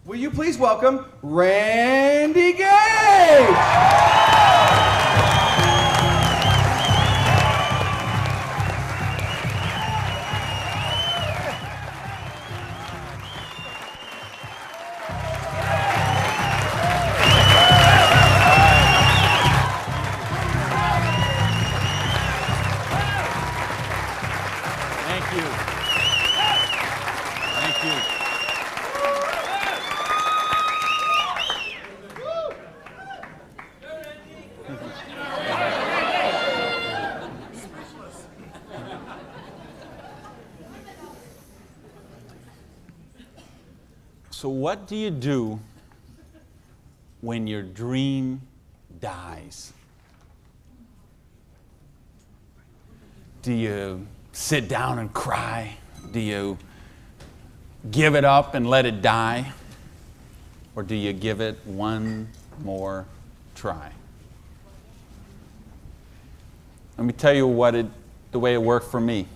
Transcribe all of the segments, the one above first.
Will you please welcome Randy Gage? Thank you. Thank you. So what do you do when your dream dies? Do you sit down and cry? Do you give it up and let it die? Or do you give it one more try? Let me tell you the way it worked for me.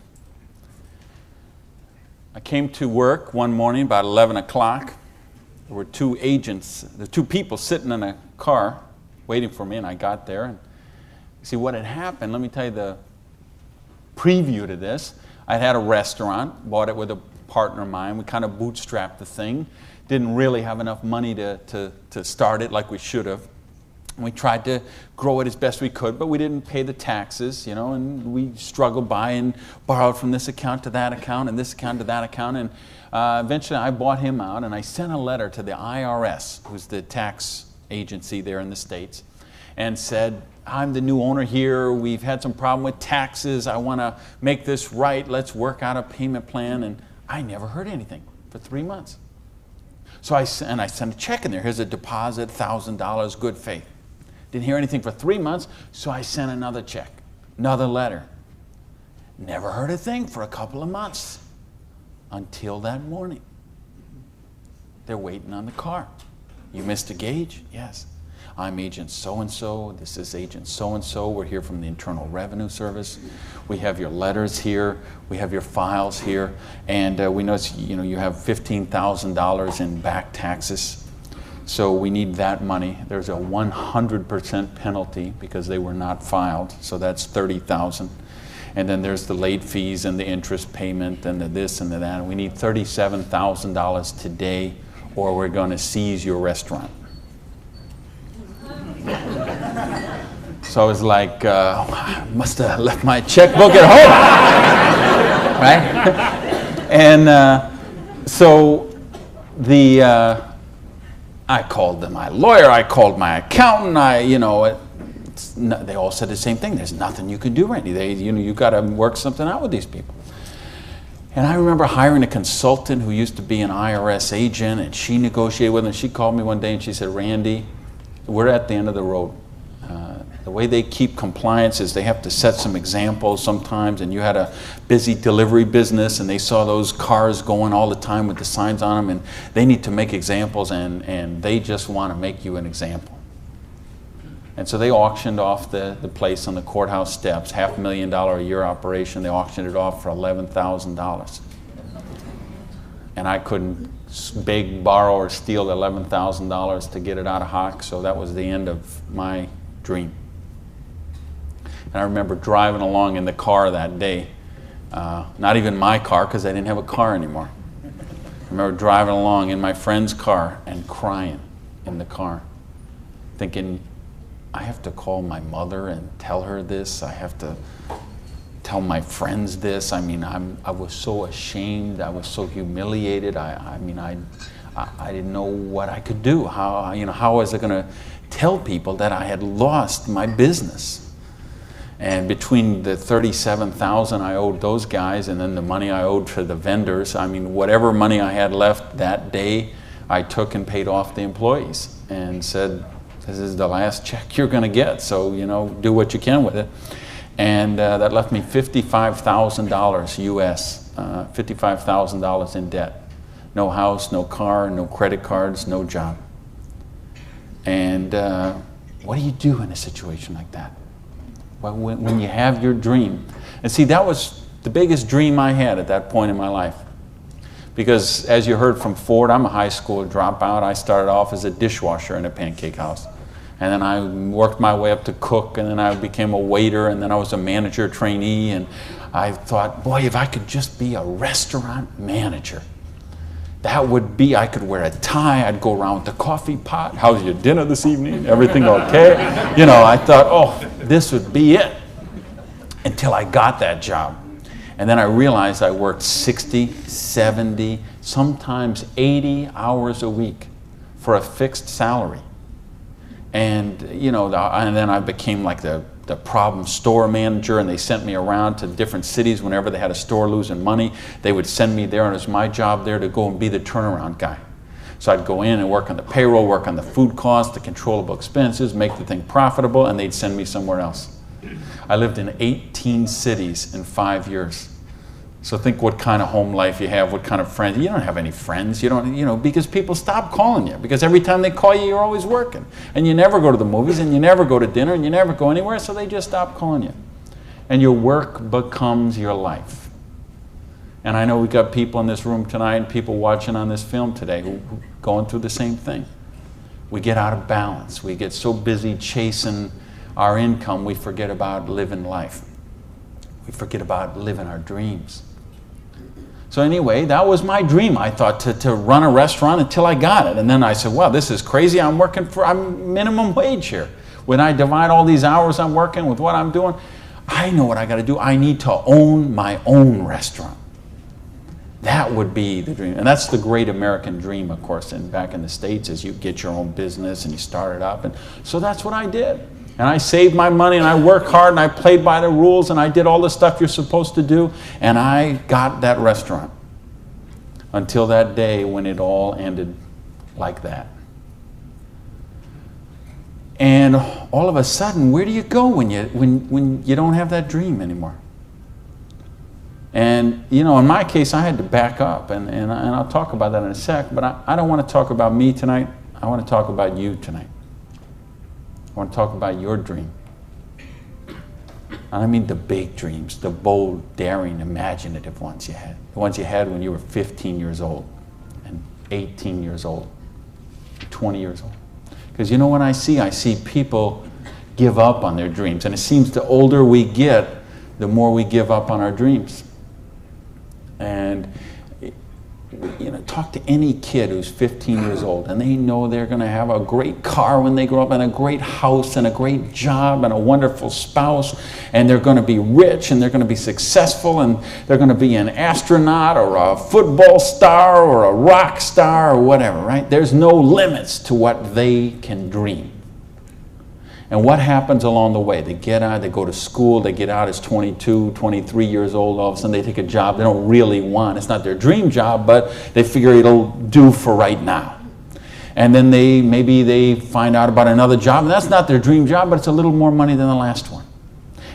I came to work one morning about 11 o'clock. There were two people sitting in a car waiting for me, and I got there. And see what had happened, let me tell you the preview to this. I had a restaurant, bought it with a partner of mine. We kind of bootstrapped the thing. Didn't really have enough money to start it like we should have. We tried to grow it as best we could, but we didn't pay the taxes, and we struggled by and borrowed from this account to that account and this account to that account. And eventually I bought him out, and I sent a letter to the IRS, who's the tax agency there in the States, and said, I'm the new owner here. We've had some problem with taxes. I want to make this right. Let's work out a payment plan. And I never heard anything for 3 months. So I sent a check in there. Here's a deposit, $1,000, good faith. Didn't hear anything for 3 months, so I sent another check, another letter. Never heard a thing for a couple of months until that morning. They're waiting on the car. You Mr. Gage? Yes. I'm Agent so-and-so. This is Agent so-and-so. We're here from the Internal Revenue Service. We have your letters here. We have your files here. And we notice you have $15,000 in back taxes. So we need that money. There's a 100% penalty because they were not filed. So that's $30,000. And then there's the late fees and the interest payment and the this and the that. And we need $37,000 today, or we're going to seize your restaurant. So I was like, I must have left my checkbook at home, right? And so I called my lawyer, I called my accountant, they all said the same thing. There's nothing you can do, Randy. You got to work something out with these people. And I remember hiring a consultant who used to be an IRS agent, and she negotiated with him. She called me one day and she said, Randy, we're at the end of the road. The way they keep compliance is they have to set some examples sometimes, and you had a busy delivery business and they saw those cars going all the time with the signs on them, and they need to make examples, and they just want to make you an example. And so they auctioned off the place on the courthouse steps, $500,000 a year operation. They auctioned it off for $11,000. And I couldn't beg, borrow, or steal $11,000 to get it out of hock, so that was the end of my dream. And I remember driving along in the car that day, not even my car because I didn't have a car anymore. I remember driving along in my friend's car and crying in the car, thinking, I have to call my mother and tell her this. I have to tell my friends this. I mean, I was so ashamed. I was so humiliated. I didn't know what I could do. How was I going to tell people that I had lost my business? And between the $37,000 I owed those guys and then the money I owed to the vendors, whatever money I had left that day, I took and paid off the employees and said, this is the last check you're going to get, so do what you can with it. And that left me $55,000 US, $55,000 in debt. No house, no car, no credit cards, no job. And what do you do in a situation like that? Well, when you have your dream. And see, that was the biggest dream I had at that point in my life. Because as you heard from Ford, I'm a high school dropout. I started off as a dishwasher in a pancake house. And then I worked my way up to cook, and then I became a waiter, and then I was a manager trainee. And I thought, boy, if I could just be a restaurant manager, that would be, I could wear a tie, I'd go around with the coffee pot. How's your dinner this evening? Everything okay? You know, I thought, oh, this would be it. Until I got that job. And then I realized I worked 60, 70, sometimes 80 hours a week for a fixed salary. And, you know, and then I became like the problem store manager, and they sent me around to different cities whenever they had a store losing money. They would send me there, and it was my job there to go and be the turnaround guy. So I'd go in and work on the payroll, work on the food costs, the controllable expenses, make the thing profitable, and they'd send me somewhere else. I lived in 18 cities in 5 years. So think what kind of home life you have, what kind of friends. You don't have any friends, you don't, you know, because people stop calling you. Because every time they call you, you're always working. And you never go to the movies, and you never go to dinner, and you never go anywhere, so they just stop calling you. And your work becomes your life. And I know we got people in this room tonight and people watching on this film today who going through the same thing. We get out of balance. We get so busy chasing our income, we forget about living life. We forget about living our dreams. So anyway, that was my dream. I thought to run a restaurant until I got it. And then I said, wow, this is crazy. I'm minimum wage here. When I divide all these hours I'm working with what I'm doing, I know what I got to do. I need to own my own restaurant. That would be the dream. And that's the great American dream, of course, and back in the States, is you get your own business and you start it up. And so that's what I did. And I saved my money, and I worked hard, and I played by the rules, and I did all the stuff you're supposed to do, and I got that restaurant. Until that day when it all ended like that. And all of a sudden, where do you go when you don't have that dream anymore? And, you know, in my case, I had to back up, and I'll talk about that in a sec, but I don't want to talk about me tonight. I want to talk about you tonight. I want to talk about your dream. And I mean the big dreams, the bold, daring, imaginative ones you had. The ones you had when you were 15 years old, and 18 years old, 20 years old. Because you know what I see people give up on their dreams. And it seems the older we get, the more we give up on our dreams. And you know, talk to any kid who's 15 years old, and they know they're going to have a great car when they grow up, and a great house, and a great job, and a wonderful spouse, and they're going to be rich, and they're going to be successful, and they're going to be an astronaut, or a football star, or a rock star, or whatever, right? There's no limits to what they can dream. And what happens along the way? They get out, they go to school, they get out as 22, 23 years old, all of a sudden they take a job they don't really want. It's not their dream job, but they figure it'll do for right now. And then maybe they find out about another job, and that's not their dream job, but it's a little more money than the last one.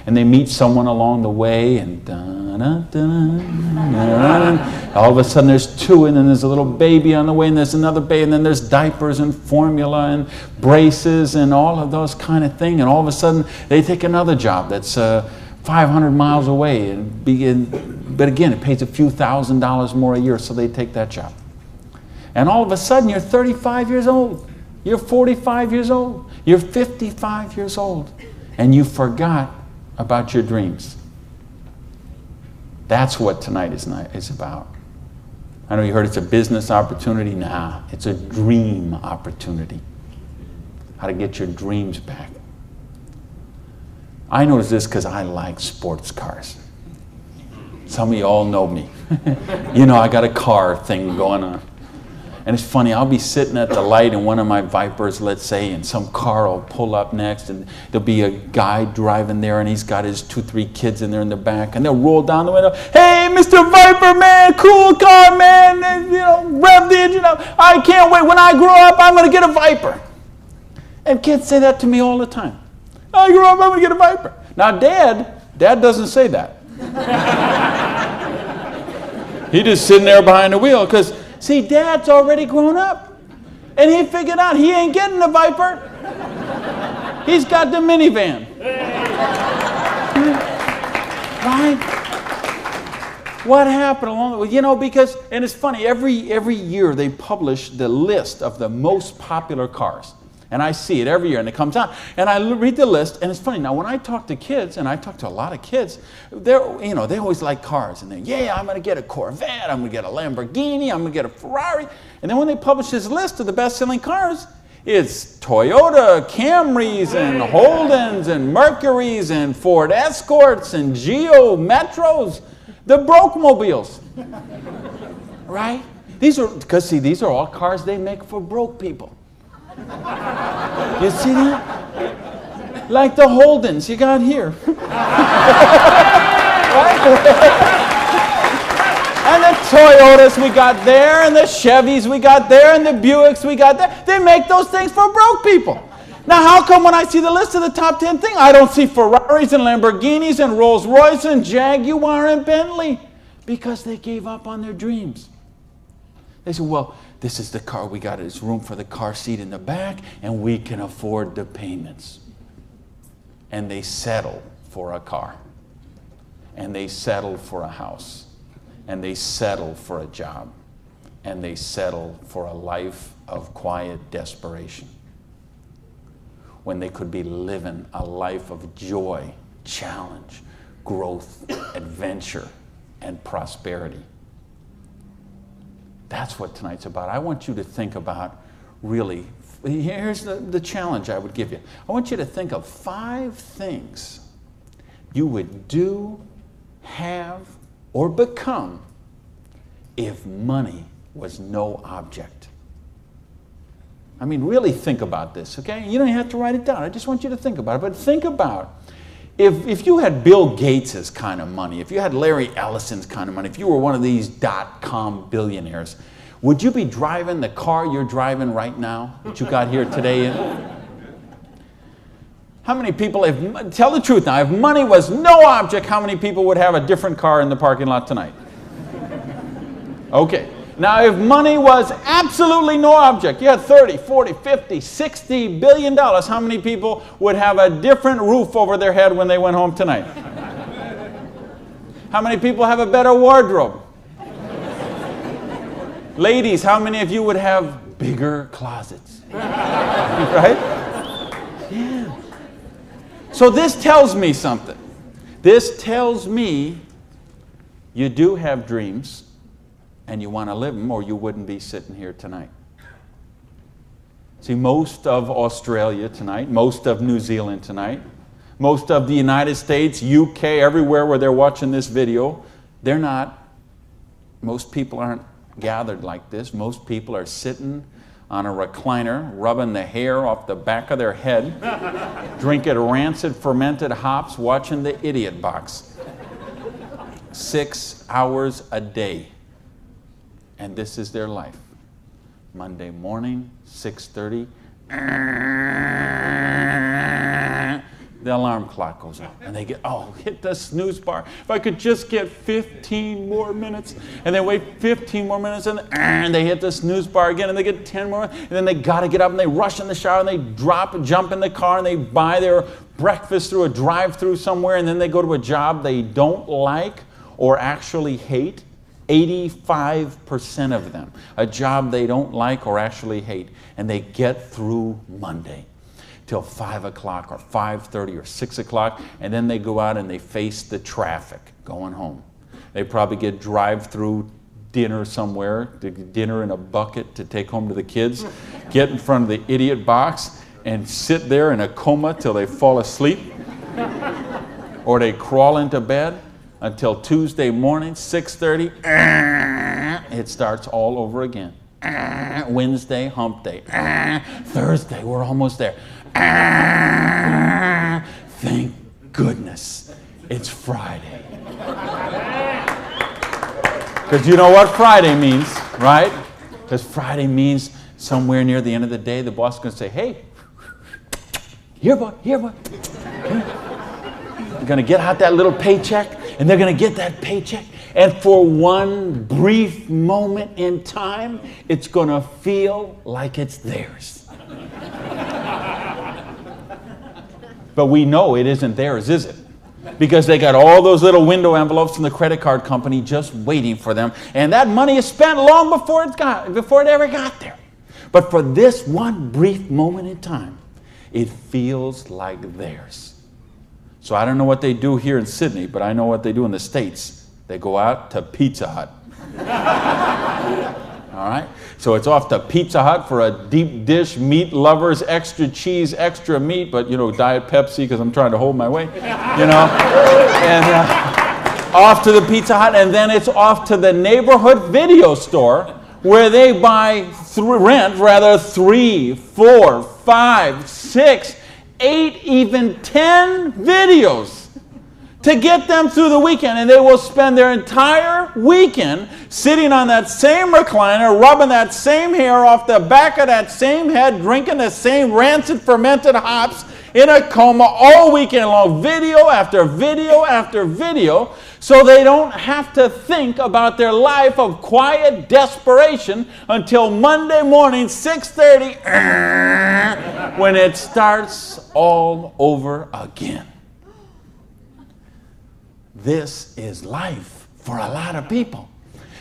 And they meet someone along the way, and all of a sudden there's two, and then there's a little baby on the way, and there's another baby, and then there's diapers and formula and braces and all of those kind of things. And all of a sudden they take another job that's 500 miles away, but again, it pays a few $1,000s more a year, so they take that job. And all of a sudden you're 35 years old, you're 45 years old, you're 55 years old, and you forgot about your dreams. That's what tonight is about. I know you heard it's a business opportunity. Nah, it's a dream opportunity. How to get your dreams back. I noticed this because I like sports cars. Some of you all know me. You know, I got a car thing going on. And it's funny, I'll be sitting at the light in one of my Vipers, let's say, and some car will pull up next, and there'll be a guy driving there, and he's got his 2-3 kids in there in the back, and they'll roll down the window, hey, Mr. Viper, man, cool car, man, and, you know, rev the engine up. I can't wait. When I grow up, I'm going to get a Viper. And kids say that to me all the time. I grow up, I'm going to get a Viper. Now, Dad doesn't say that. He's just sitting there behind the wheel, because see, Dad's already grown up. And he figured out he ain't getting the Viper. He's got the minivan. Right? What happened along the way? You know, because, and it's funny, every year they publish the list of the most popular cars. And I see it every year, and it comes out. And I read the list, and it's funny. Now, when I talk to kids, and I talk to a lot of kids, they always like cars. And I'm going to get a Corvette, I'm going to get a Lamborghini, I'm going to get a Ferrari. And then when they publish this list of the best-selling cars, it's Toyota Camrys and Holdens and Mercurys and Ford Escorts and Geo Metros, the broke mobiles, right? These are all cars they make for broke people. You see that? Like the Holdens you got here. Right? And the Toyotas we got there, and the Chevys we got there, and the Buicks we got there. They make those things for broke people. Now, how come when I see the list of the top 10 things, I don't see Ferraris and Lamborghinis and Rolls Royce and Jaguar and Bentley? Because they gave up on their dreams. They said, well, this is the car we got. There's room for the car seat in the back, and we can afford the payments. And they settle for a car. And they settle for a house. And they settle for a job. And they settle for a life of quiet desperation. When they could be living a life of joy, challenge, growth, adventure, and prosperity. That's what tonight's about. I want you to think about, really, here's the challenge I would give you. I want you to think of 5 things you would do, have, or become if money was no object. I mean, really think about this, okay? You don't have to write it down. I just want you to think about it. But think about, if you had Bill Gates' kind of money, if you had Larry Ellison's kind of money, if you were one of these .com billionaires, would you be driving the car you're driving right now that you got here today in? How many people, tell the truth now, if money was no object, how many people would have a different car in the parking lot tonight? Okay. Now, if money was absolutely no object, you had 30, 40, 50, 60 billion dollars, how many people would have a different roof over their head when they went home tonight? How many people have a better wardrobe? Ladies, how many of you would have bigger closets? Right? Yeah. So this tells me something. This tells me you do have dreams and you want to live them, or you wouldn't be sitting here tonight. See, most of Australia tonight, most of New Zealand tonight, most of the United States, UK, everywhere where they're watching this video, most people aren't gathered like this. Most people are sitting on a recliner, rubbing the hair off the back of their head, drinking rancid fermented hops, watching the Idiot Box. 6 hours a day. And this is their life. Monday morning, 6:30, the alarm clock goes off. And they hit the snooze bar. If I could just get 15 more minutes. And they wait 15 more minutes, and they hit the snooze bar again, and they get 10 more. And then they got to get up, and they rush in the shower, and they jump in the car, and they buy their breakfast through a drive-through somewhere, and then they go to a job they don't like or actually hate. 85% of them, a job they don't like or actually hate, and they get through Monday till 5 o'clock or 5:30 or 6 o'clock, and then they go out and they face the traffic going home. They probably get drive-through dinner somewhere, dinner in a bucket to take home to the kids, get in front of the Idiot Box and sit there in a coma till they fall asleep, or they crawl into bed until Tuesday morning, 6:30, it starts all over again. Wednesday, hump day. Thursday, we're almost there. Thank goodness it's Friday. Because you know what Friday means, right? Because Friday means somewhere near the end of the day, the boss is going to say, hey, here, boy. You're going to get out that little paycheck, and they're going to get that paycheck, and for one brief moment in time, it's going to feel like it's theirs. But we know it isn't theirs, is it? because they got all those little window envelopes from the credit card company just waiting for them. And that money is spent long before it ever got there. But for this one brief moment in time, it feels like theirs. So I don't know what they do here in Sydney, but I know what they do in the States. They go out to Pizza Hut. All right? So it's off to Pizza Hut for a deep dish, meat lovers, extra cheese, extra meat, but, Diet Pepsi because I'm trying to hold my weight, And off to the Pizza Hut, and then it's off to the neighborhood video store where they rent 3, 4, 5, 6, 8, even 10 videos to get them through the weekend. And they will spend their entire weekend sitting on that same recliner, rubbing that same hair off the back of that same head, drinking the same rancid fermented hops in a coma all weekend long, video after video after video, so they don't have to think about their life of quiet desperation until Monday morning, 6:30, when it starts all over again. This is life for a lot of people.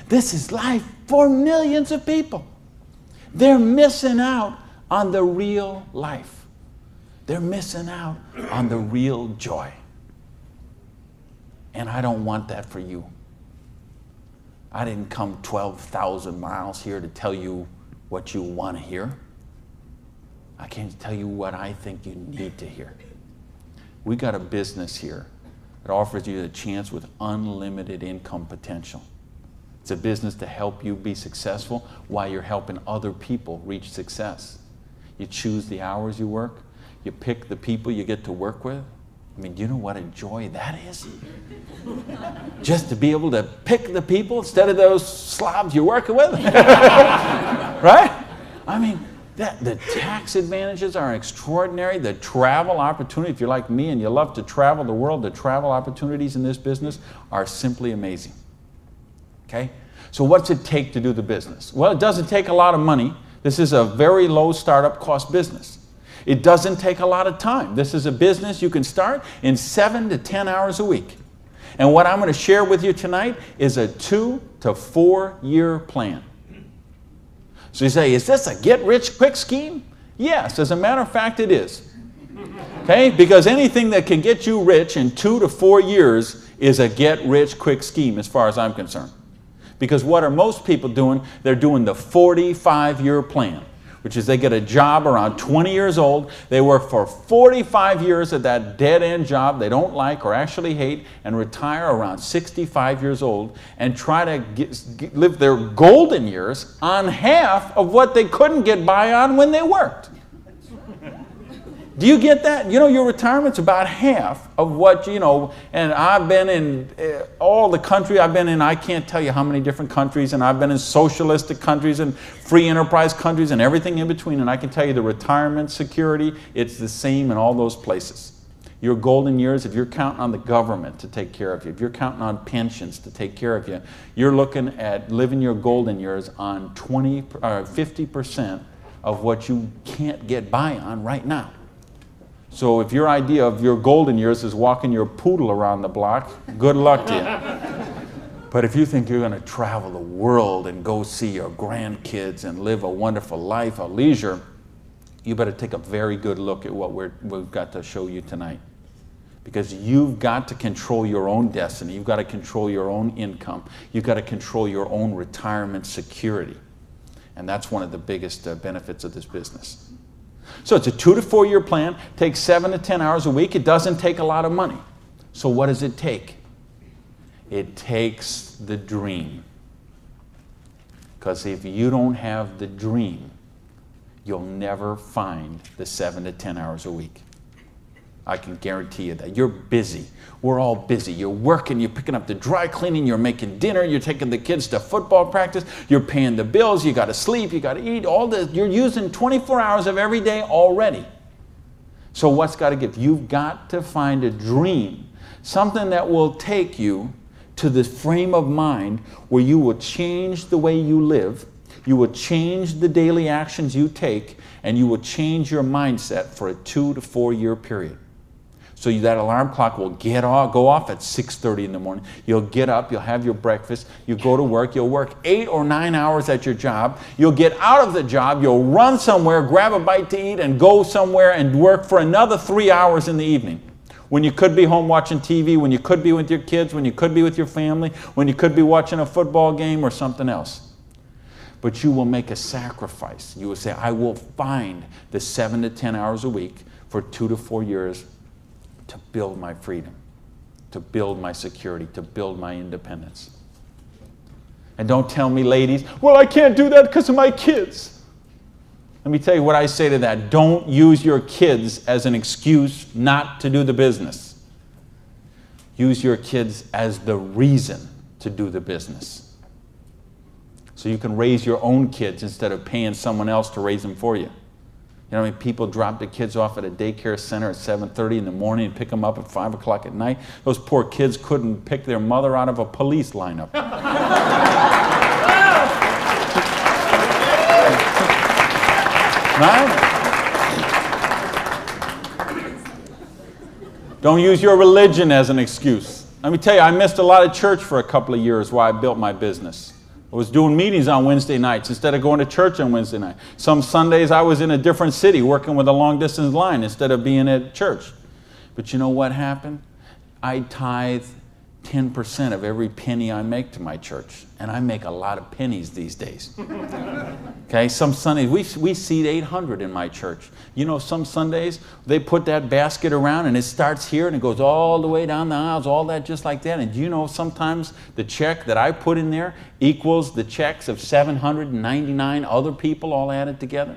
This is life for millions of people. They're missing out on the real life. They're missing out on the real joy. And I don't want that for you. I didn't come 12,000 miles here to tell you what you want to hear. I came to tell you what I think you need to hear. We got a business here that offers you a chance with unlimited income potential. It's a business to help you be successful while you're helping other people reach success. You choose the hours you work. You pick the people you get to work with. I mean, do you know what a joy that is? Just to be able to pick the people instead of those slobs you're working with. Right? I mean, the tax advantages are extraordinary. The travel opportunity, if you're like me and you love to travel the world, the travel opportunities in this business are simply amazing. Okay? So what's it take to do the business? Well, it doesn't take a lot of money. This is a very low startup cost business. It doesn't take a lot of time. This is a business you can start in 7 to 10 hours a week. And what I'm going to share with you tonight is a 2 to 4 year plan. So you say, is this a get-rich-quick scheme? Yes, as a matter of fact, it is. Okay? Because anything that can get you rich in 2 to 4 years is a get-rich-quick scheme as far as I'm concerned. Because what are most people doing? They're doing the 45-year plan, which is they get a job around 20 years old. They work for 45 years at that dead-end job they don't like or actually hate, and retire around 65 years old and try to live their golden years on half of what they couldn't get by on when they worked. Do you get that? You know, your retirement's about half of what, and I've been in all the country I've been in, I can't tell you how many different countries, and I've been in socialistic countries and free enterprise countries and everything in between, and I can tell you the retirement security, it's the same in all those places. Your golden years, if you're counting on the government to take care of you, if you're counting on pensions to take care of you, you're looking at living your golden years on 50% of what you can't get by on right now. So if your idea of your golden years is walking your poodle around the block, good luck to you. But if you think you're going to travel the world and go see your grandkids and live a wonderful life of leisure, you better take a very good look at what we've got to show you tonight. Because you've got to control your own destiny. You've got to control your own income. You've got to control your own retirement security. And that's one of the biggest benefits of this business. So it's a 2 to 4 year plan, takes 7 to 10 hours a week. It doesn't take a lot of money. So what does it take? It takes the dream. Because if you don't have the dream, you'll never find the 7 to 10 hours a week. I can guarantee you that. You're busy. We're all busy. You're working, you're picking up the dry cleaning, you're making dinner, you're taking the kids to football practice, you're paying the bills, you got to sleep, you got to eat, all this. You're using 24 hours of every day already. So what's got to give? You've got to find a dream, something that will take you to the frame of mind where you will change the way you live, you will change the daily actions you take, and you will change your mindset for a 2 to 4 year period. So that alarm clock will go off at 6:30 in the morning. You'll get up, you'll have your breakfast, you go to work, you'll work 8 or 9 hours at your job, you'll get out of the job, you'll run somewhere, grab a bite to eat, and go somewhere and work for another 3 hours in the evening. When you could be home watching TV, when you could be with your kids, when you could be with your family, when you could be watching a football game or something else. But you will make a sacrifice. You will say, I will find the 7 to 10 hours a week for 2 to 4 years to build my freedom, to build my security, to build my independence. And don't tell me, ladies, well, I can't do that because of my kids. Let me tell you what I say to that. Don't use your kids as an excuse not to do the business. Use your kids as the reason to do the business. So you can raise your own kids instead of paying someone else to raise them for you. You know how many people drop the kids off at a daycare center at 7:30 in the morning and pick them up at 5 o'clock at night? Those poor kids couldn't pick their mother out of a police lineup. Right? Don't use your religion as an excuse. Let me tell you, I missed a lot of church for a couple of years while I built my business. I was doing meetings on Wednesday nights instead of going to church on Wednesday night. Some Sundays I was in a different city working with a long distance line instead of being at church. But you know what happened? I tithe 10% of every penny I make to my church. And I make a lot of pennies these days. Okay, some Sundays, we seat 800 in my church. You know, some Sundays, they put that basket around and it starts here and it goes all the way down the aisles, all that just like that. And you know, sometimes the check that I put in there equals the checks of 799 other people all added together.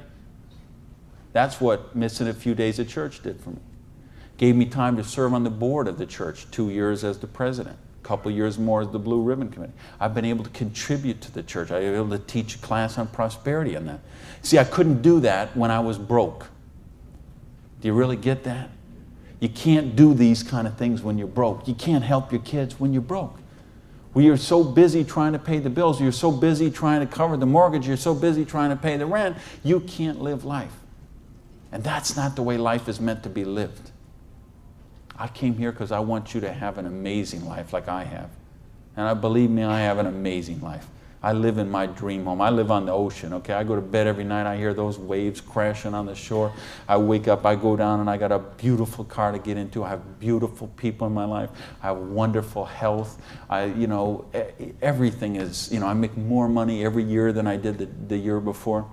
That's what missing a few days of church did for me. Gave me time to serve on the board of the church, 2 years as the president, a couple years more as the Blue Ribbon Committee. I've been able to contribute to the church. I've been able to teach a class on prosperity on that. See, I couldn't do that when I was broke. Do you really get that? You can't do these kind of things when you're broke. You can't help your kids when you're broke. When you're so busy trying to pay the bills, you're so busy trying to cover the mortgage, you're so busy trying to pay the rent, you can't live life. And that's not the way life is meant to be lived. I came here because I want you to have an amazing life like I have. And I believe me, I have an amazing life. I live in my dream home. I live on the ocean, okay? I go to bed every night, I hear those waves crashing on the shore. I wake up, I go down, and I got a beautiful car to get into. I have beautiful people in my life. I have wonderful health. Everything is, I make more money every year than I did the year before.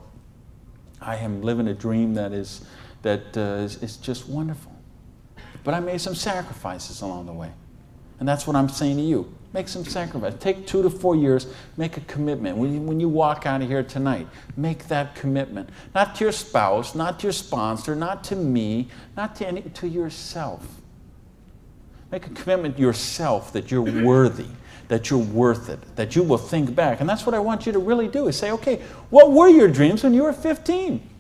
I am living a dream that is just wonderful. But I made some sacrifices along the way. And that's what I'm saying to you. Make some sacrifice. Take 2 to 4 years. Make a commitment. When you walk out of here tonight, make that commitment. Not to your spouse, not to your sponsor, not to me, not to yourself. Make a commitment to yourself that you're worthy, that you're worth it, that you will think back. And that's what I want you to really do, is say, okay, what were your dreams when you were 15?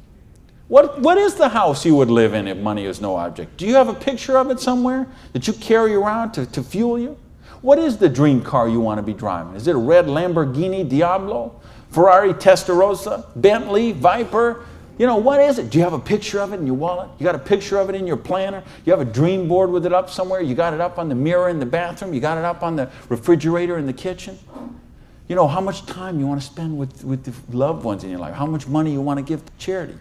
What is the house you would live in if money is no object? Do you have a picture of it somewhere that you carry around to fuel you? What is the dream car you want to be driving? Is it a red Lamborghini Diablo, Ferrari Testarossa, Bentley, Viper? What is it? Do you have a picture of it in your wallet? You got a picture of it in your planner? You have a dream board with it up somewhere? You got it up on the mirror in the bathroom? You got it up on the refrigerator in the kitchen? How much time you want to spend with the loved ones in your life? How much money you want to give to charity?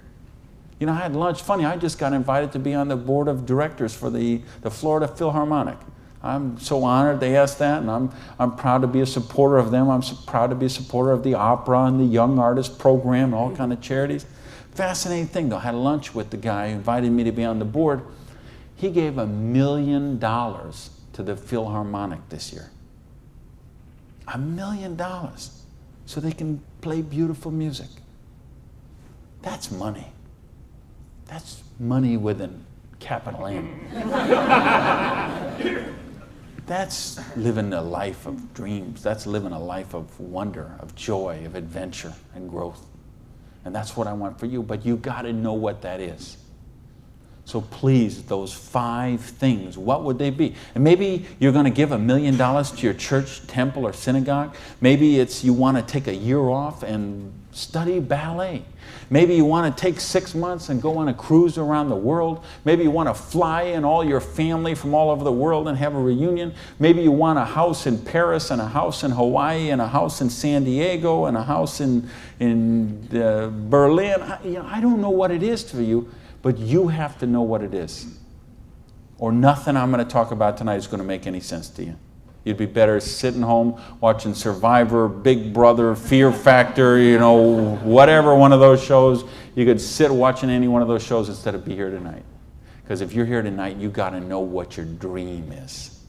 I had lunch. Funny, I just got invited to be on the board of directors for the Florida Philharmonic. I'm so honored they asked that, and I'm proud to be a supporter of them. I'm so proud to be a supporter of the opera and the Young Artist Program and all kind of charities. Fascinating thing, though. I had lunch with the guy who invited me to be on the board. He gave $1 million to the Philharmonic this year. $1 million so they can play beautiful music. That's money. That's money with a capital M. That's living a life of dreams. That's living a life of wonder, of joy, of adventure and growth. And that's what I want for you. But you got to know what that is. So please, those 5 things, what would they be? And maybe you're going to give $1 million to your church, temple, or synagogue. Maybe it's you want to take a year off and study ballet. Maybe you want to take 6 months and go on a cruise around the world. Maybe you want to fly in all your family from all over the world and have a reunion. Maybe you want a house in Paris and a house in Hawaii and a house in San Diego and a house in Berlin. I don't know what it is for you, but you have to know what it is. Or nothing I'm going to talk about tonight is going to make any sense to you. You'd be better sitting home watching Survivor, Big Brother, Fear Factor, whatever one of those shows. You could sit watching any one of those shows instead of be here tonight. Because if you're here tonight, you got to know what your dream is.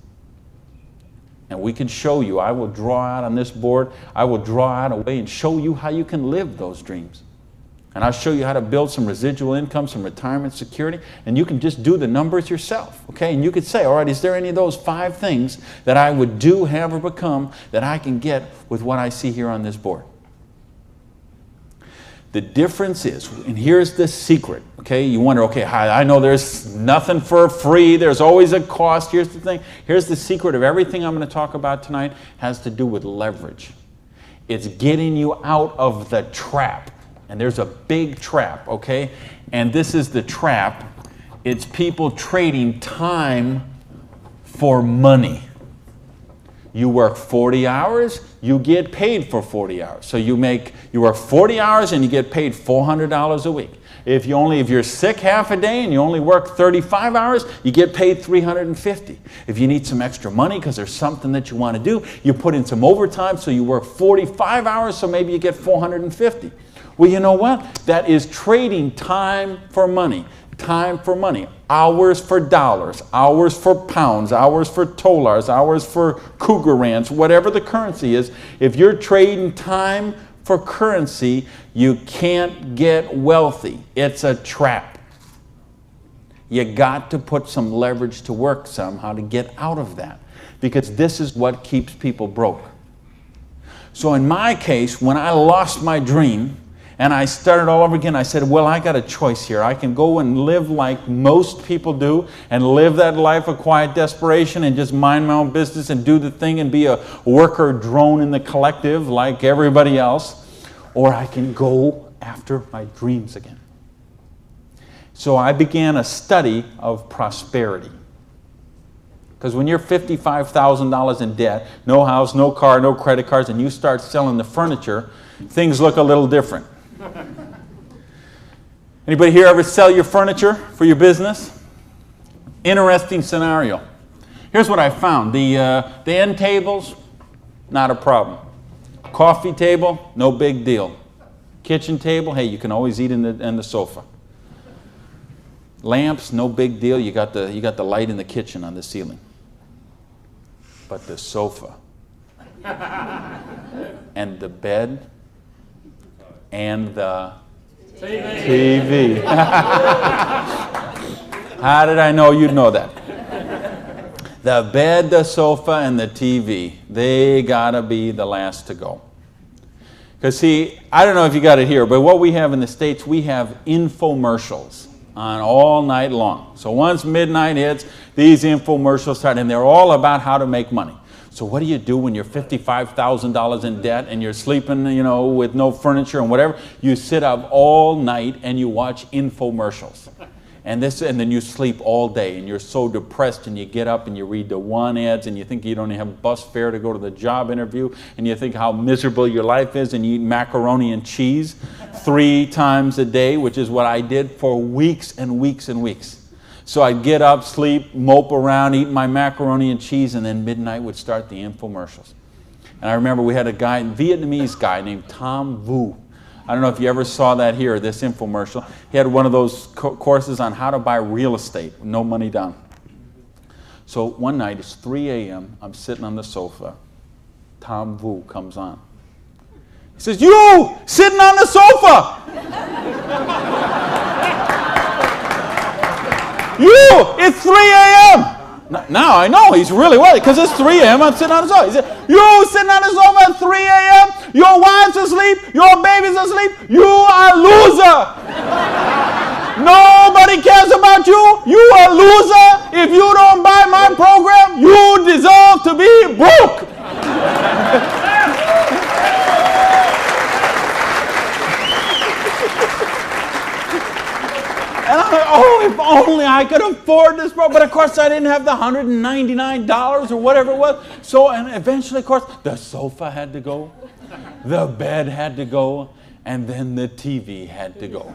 And we can show you. I will draw out on this board. I will draw out a way and show you how you can live those dreams. And I'll show you how to build some residual income, some retirement security, and you can just do the numbers yourself, okay? And you could say, all right, is there any of those 5 things that I would do, have, or become that I can get with what I see here on this board? The difference is, and here's the secret, okay? You wonder, okay, I know there's nothing for free. There's always a cost. Here's the thing. Here's the secret of everything I'm going to talk about tonight has to do with leverage. It's getting you out of the trap. And there's a big trap, okay? And this is the trap. It's people trading time for money. You work 40 hours, you get paid for 40 hours. So you work 40 hours and you get paid $400 a week. If you're sick half a day and you only work 35 hours, you get paid $350. If you need some extra money because there's something that you want to do, you put in some overtime, so you work 45 hours, so maybe you get $450. Well, you know what? That is trading time for money. Time for money. Hours for dollars. Hours for pounds. Hours for dollars. Hours for cougar ranch. Whatever the currency is. If you're trading time for currency, you can't get wealthy. It's a trap. You got to put some leverage to work somehow to get out of that. Because this is what keeps people broke. So in my case, when I lost my dream, and I started all over again, I said, well, I got a choice here. I can go and live like most people do and live that life of quiet desperation and just mind my own business and do the thing and be a worker drone in the collective like everybody else. Or I can go after my dreams again. So I began a study of prosperity. Because when you're $55,000 in debt, no house, no car, no credit cards, and you start selling the furniture, things look a little different. Anybody here ever sell your furniture for your business? Interesting scenario. Here's what I found. The end tables, not a problem. Coffee table, no big deal. Kitchen table, hey, you can always eat in the sofa. Lamps, no big deal. You got the light in the kitchen on the ceiling. But the sofa and the bed and the TV. How did I know you'd know that? The bed, the sofa, and the TV, they gotta be the last to go. Because see, I don't know if you got it here, but what we have in the States, we have infomercials on all night long. So once midnight hits, these infomercials start, and they're all about how to make money. So what do you do when you're $55,000 in debt and you're sleeping, with no furniture and whatever? You sit up all night and you watch infomercials. And then you sleep all day and you're so depressed, and you get up and you read the one ads and you think you don't have bus fare to go to the job interview, and you think how miserable your life is, and you eat macaroni and cheese 3 times a day, which is what I did for weeks and weeks and weeks. So I'd get up, sleep, mope around, eat my macaroni and cheese, and then midnight would start the infomercials. And I remember we had a Vietnamese guy named Tom Vu. I don't know if you ever saw that here, this infomercial. He had one of those courses on how to buy real estate, no money down. So one night, it's 3 a.m., I'm sitting on the sofa. Tom Vu comes on. He says, "You, sitting on the sofa! You, it's 3 a.m. Now I know he's really worried because it's 3 a.m. I'm sitting on the sofa. He said, "You sitting on the sofa at 3 a.m. Your wife's asleep. Your baby's asleep. You are a loser. Nobody cares about you. You a loser. If you don't buy my program, you deserve to be broke. And I'm like, oh, if only I could afford this program. But of course, I didn't have the $199 or whatever it was. So, and eventually, of course, the sofa had to go, the bed had to go, and then the TV had to go.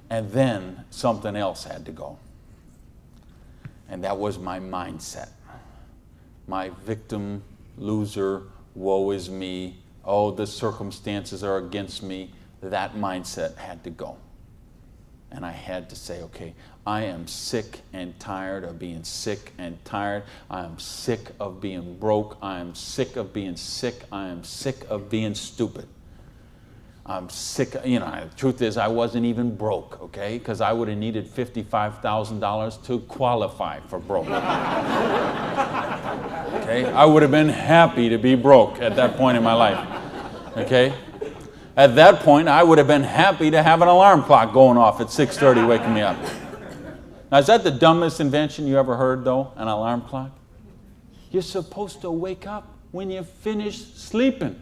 And then something else had to go. And that was my mindset. My victim, loser, woe is me, oh, the circumstances are against me. That mindset had to go. And I had to say, okay, I am sick and tired of being sick and tired. I am sick of being broke. I am sick of being sick. I am sick of being stupid. I'm sick, you know, the truth is I wasn't even broke, okay? Because I would have needed $55,000 to qualify for broke. Okay? I would have been happy to be broke at that point in my life, okay? At that point, I would have been happy to have an alarm clock going off at 6:30 waking me up. Now, is that the dumbest invention you ever heard, though, an alarm clock? You're supposed to wake up when you finish sleeping.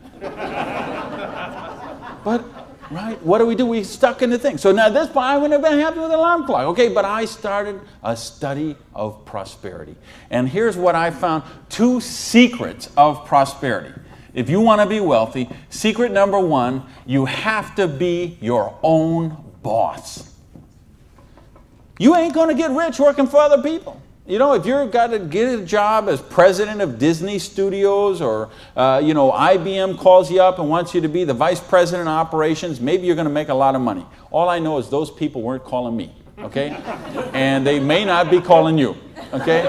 But, right, what do? We stuck in the thing. So now at this point, I wouldn't have been happy with an alarm clock. Okay, but I started a study of prosperity. And here's what I found, 2 secrets of prosperity. If you want to be wealthy, secret number 1, you have to be your own boss. You ain't going to get rich working for other people. You know, if you've got to get a job as president of Disney Studios or, you know, IBM calls you up and wants you to be the vice president of operations, maybe you're going to make a lot of money. All I know is those people weren't calling me, okay? And they may not be calling you, okay?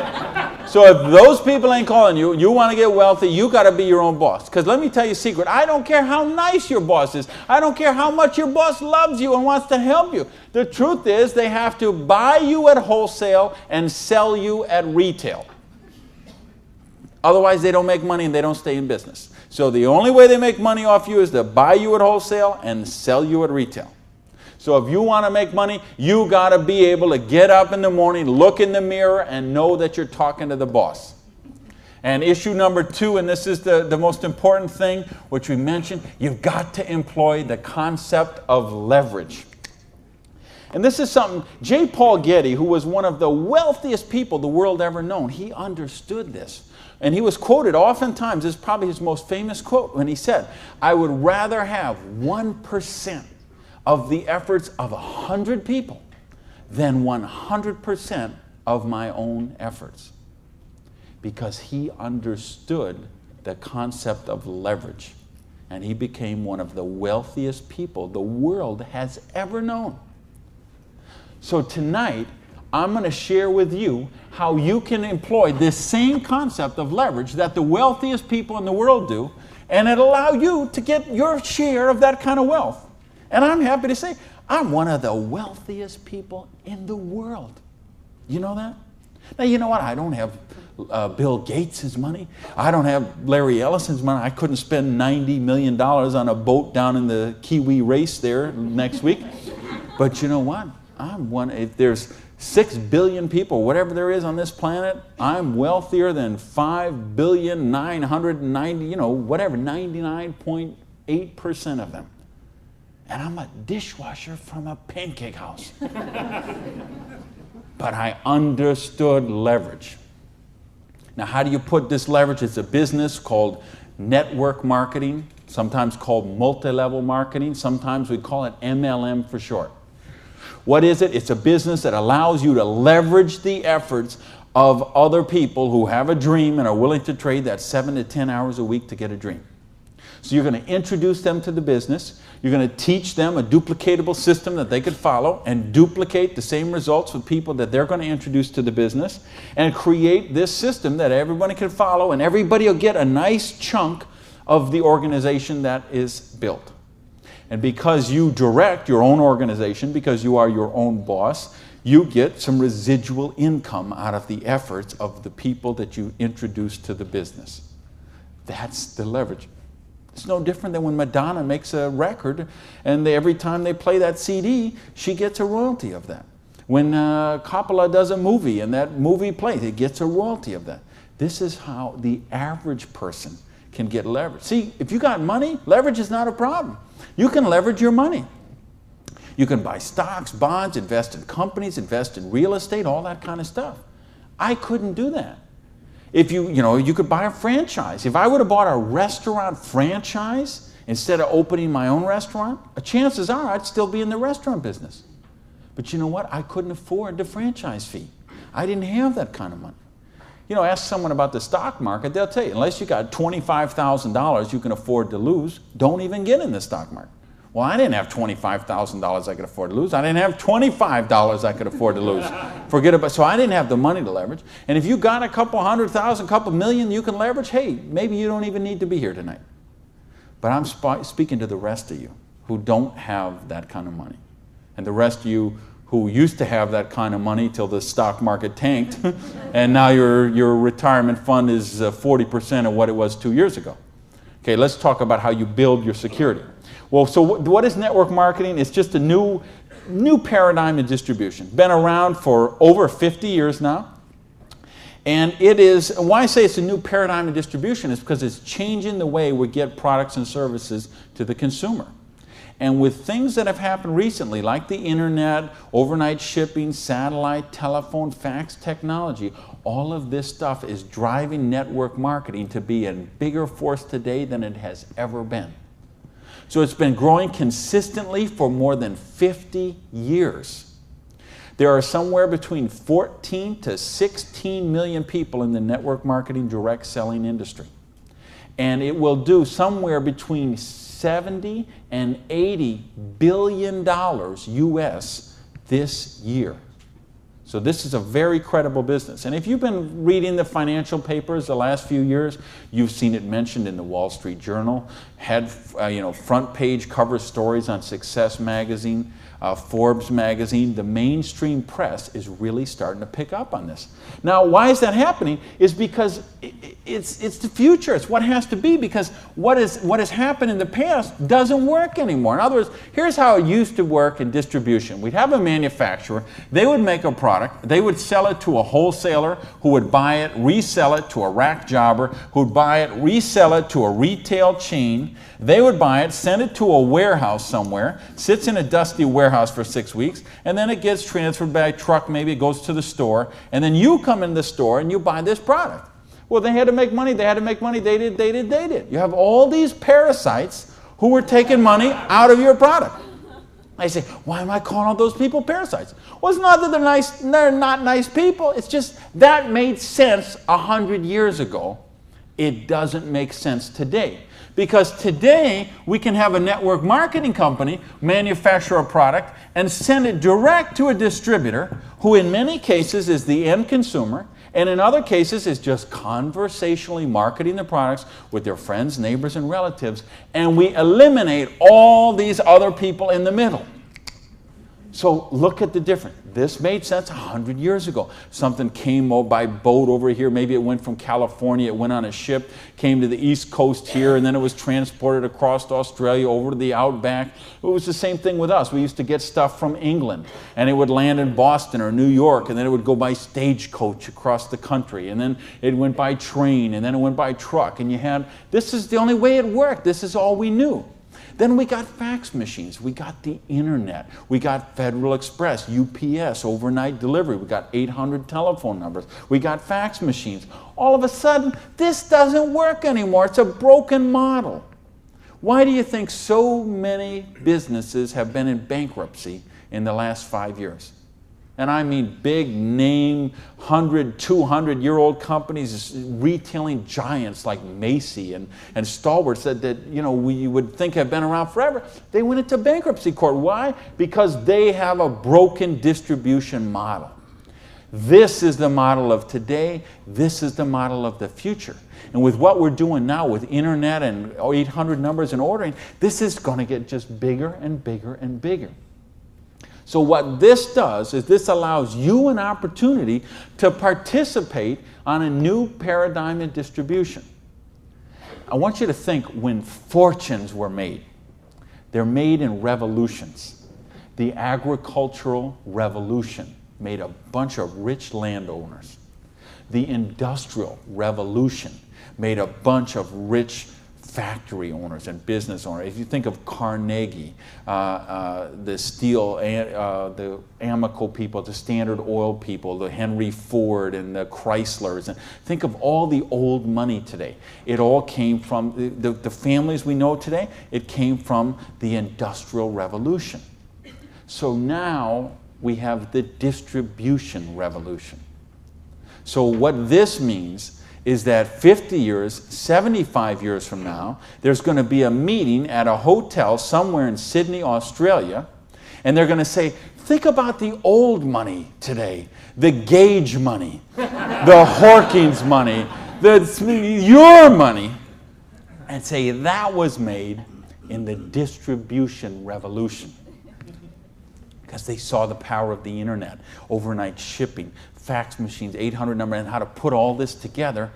So if those people ain't calling you, you want to get wealthy, you got to be your own boss. Because let me tell you a secret. I don't care how nice your boss is. I don't care how much your boss loves you and wants to help you. The truth is they have to buy you at wholesale and sell you at retail. Otherwise, they don't make money and they don't stay in business. So the only way they make money off you is to buy you at wholesale and sell you at retail. So if you want to make money, you got to be able to get up in the morning, look in the mirror, and know that you're talking to the boss. And issue number 2, and this is the most important thing, which we mentioned, you've got to employ the concept of leverage. And this is something, J. Paul Getty, who was one of the wealthiest people the world ever known, he understood this. And he was quoted oftentimes, this is probably his most famous quote, when he said, I would rather have 1% of the efforts of 100 people than 100% of my own efforts. Because he understood the concept of leverage. And he became one of the wealthiest people the world has ever known. So tonight, I'm going to share with you how you can employ this same concept of leverage that the wealthiest people in the world do, and it'll allow you to get your share of that kind of wealth. And I'm happy to say, I'm one of the wealthiest people in the world. You know that? Now, you know what? I don't have Bill Gates' money. I don't have Larry Ellison's money. I couldn't spend $90 million on a boat down in the Kiwi race there next week. But you know what? I'm one, if there's 6 billion people, whatever there is on this planet, I'm wealthier than 5,990,000, you know, whatever, 99.8% of them. And I'm a dishwasher from a pancake house. But I understood leverage. Now, how do you put this leverage? It's a business called network marketing, sometimes called multi-level marketing. Sometimes we call it MLM for short. What is it? It's a business that allows you to leverage the efforts of other people who have a dream and are willing to trade that 7 to 10 hours a week to get a dream. So you're going to introduce them to the business. You're going to teach them a duplicatable system that they could follow and duplicate the same results with people that they're going to introduce to the business and create this system that everybody can follow, and everybody will get a nice chunk of the organization that is built. And because you direct your own organization, because you are your own boss, you get some residual income out of the efforts of the people that you introduce to the business. That's the leverage. It's no different than when Madonna makes a record and every time they play that CD, she gets a royalty of that. When Coppola does a movie and that movie plays, it gets a royalty of that. This is how the average person can get leverage. See, if you got money, leverage is not a problem. You can leverage your money. You can buy stocks, bonds, invest in companies, invest in real estate, all that kind of stuff. I couldn't do that. If you could buy a franchise. If I would have bought a restaurant franchise instead of opening my own restaurant, chances are I'd still be in the restaurant business. But you know what? I couldn't afford the franchise fee. I didn't have that kind of money. Ask someone about the stock market, they'll tell you, unless you got $25,000 you can afford to lose, don't even get in the stock market. Well, I didn't have $25,000 I could afford to lose. I didn't have $25 I could afford to lose. Forget about it. So I didn't have the money to leverage. And if you got a couple $100,000, couple million you can leverage, hey, maybe you don't even need to be here tonight. But I'm speaking to the rest of you who don't have that kind of money. And the rest of you who used to have that kind of money till the stock market tanked, and now your retirement fund is 40% of what it was 2 years ago. Okay, let's talk about how you build your security. Well, so what is network marketing? It's just a new paradigm in distribution. Been around for over 50 years now. And it is, why I say it's a new paradigm in distribution is because it's changing the way we get products and services to the consumer. And with things that have happened recently, like the internet, overnight shipping, satellite, telephone, fax technology, all of this stuff is driving network marketing to be a bigger force today than it has ever been. So it's been growing consistently for more than 50 years. There are somewhere between 14 to 16 million people in the network marketing direct selling industry. And it will do somewhere between 70 and 80 billion dollars US this year. So this is a very credible business. And if you've been reading the financial papers the last few years, you've seen it mentioned in the Wall Street Journal, had front page cover stories on Success magazine, Forbes magazine. The mainstream press is really starting to pick up on this. Now, why is that happening? Is because it's the future. It's what has to be, because what has happened in the past doesn't work anymore. In other words, here's how it used to work in distribution. We'd have a manufacturer. They would make a product. They would sell it to a wholesaler who would buy it, resell it to a rack jobber who would buy it, resell it to a retail chain. They would buy it, send it to a warehouse somewhere, sits in a dusty warehouse for 6 weeks, and then it gets transferred by truck, maybe it goes to the store, and then you come in the store and you buy this product. Well, they had to make money, they did. You have all these parasites who were taking money out of your product. I say, why am I calling all those people parasites? Well, it's not that they're not nice people, it's just that made sense 100 years ago. It doesn't make sense today. Because today, we can have a network marketing company manufacture a product and send it direct to a distributor who in many cases is the end consumer, and in other cases is just conversationally marketing the products with their friends, neighbors, and relatives, and we eliminate all these other people in the middle. So look at the difference. This made sense 100 years ago. Something came by boat over here. Maybe it went from California, it went on a ship, came to the East Coast here, and then it was transported across to Australia over to the outback. It was the same thing with us. We used to get stuff from England, and it would land in Boston or New York, and then it would go by stagecoach across the country, and then it went by train, and then it went by truck, and this is the only way it worked. This is all we knew. Then we got fax machines, we got the internet, we got Federal Express, UPS, overnight delivery, we got 800 telephone numbers, we got fax machines. All of a sudden, this doesn't work anymore. It's a broken model. Why do you think so many businesses have been in bankruptcy in the last 5 years? And I mean big name, 100, 200-year-old companies, retailing giants like Macy and stalwarts that we would think have been around forever. They went into bankruptcy court. Why? Because they have a broken distribution model. This is the model of today. This is the model of the future. And with what we're doing now with internet and 800 numbers and ordering, this is going to get just bigger and bigger and bigger. So what this does is this allows you an opportunity to participate on a new paradigm in distribution. I want you to think when fortunes were made. They're made in revolutions. The agricultural revolution made a bunch of rich landowners. The industrial revolution made a bunch of rich factory owners and business owners. If you think of Carnegie, the steel, the Amoco people, the Standard Oil people, the Henry Ford and the Chryslers, and think of all the old money today. It all came from the families we know today. It came from the Industrial Revolution. So now we have the distribution revolution. So what this means is that 50 years, 75 years from now, there's going to be a meeting at a hotel somewhere in Sydney, Australia, and they're going to say, think about the old money today, the Gage money, the Hawkins money, your money, and say that was made in the distribution revolution. Because they saw the power of the internet, overnight shipping, fax machines, 800 number, and how to put all this together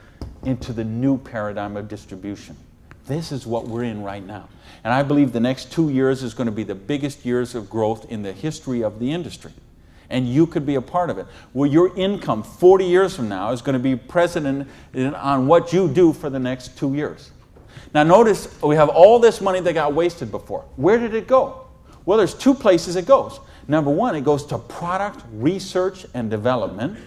into the new paradigm of distribution. This is what we're in right now. And I believe the next 2 years is going to be the biggest years of growth in the history of the industry. And you could be a part of it. Well, your income 40 years from now is going to be precedent on what you do for the next 2 years. Now notice we have all this money that got wasted before. Where did it go? Well, there's two places it goes. Number one, it goes to product research and development.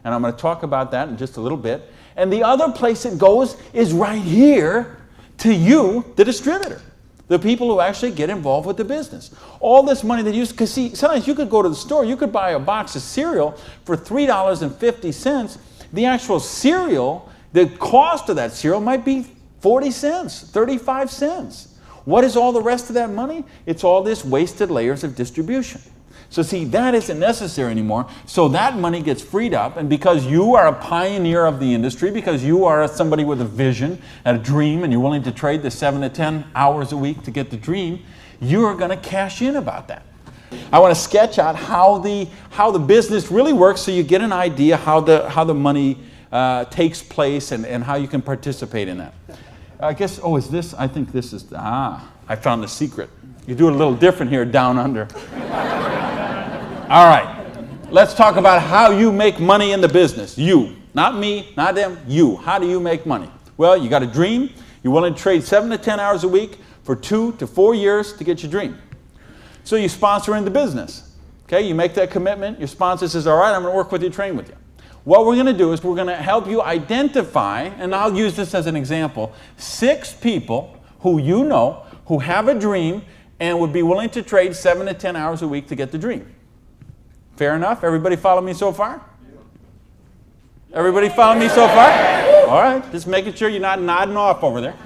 And I'm going to talk about that in just a little bit. And the other place it goes is right here to you, the distributor. The people who actually get involved with the business. All this money that you, because see, sometimes you could go to the store, you could buy a box of cereal for $3.50. The actual cereal, the cost of that cereal might be 40 cents, 35 cents. What is all the rest of that money? It's all this wasted layers of distribution. So see, that isn't necessary anymore. So that money gets freed up, and because you are a pioneer of the industry, because you are somebody with a vision and a dream, and you're willing to trade the 7 to 10 hours a week to get the dream, you're going to cash in about that. I want to sketch out how the business really works so you get an idea how the money takes place and how you can participate in that. I guess, oh, is this? I think this is, I found the secret. You do it a little different here down under. All right, let's talk about how you make money in the business. You, not me, not them, you. How do you make money? Well, you got a dream. You're willing to trade 7 to 10 hours a week for 2 to 4 years to get your dream. So you sponsor in the business. Okay, you make that commitment. Your sponsor says, all right, I'm going to work with you, train with you. What we're going to do is we're going to help you identify, and I'll use this as an example, 6 people who you know who have a dream and would be willing to trade 7 to 10 hours a week to get the dream. Fair enough? Everybody follow me so far? Everybody follow me so far? All right, just making sure you're not nodding off over there.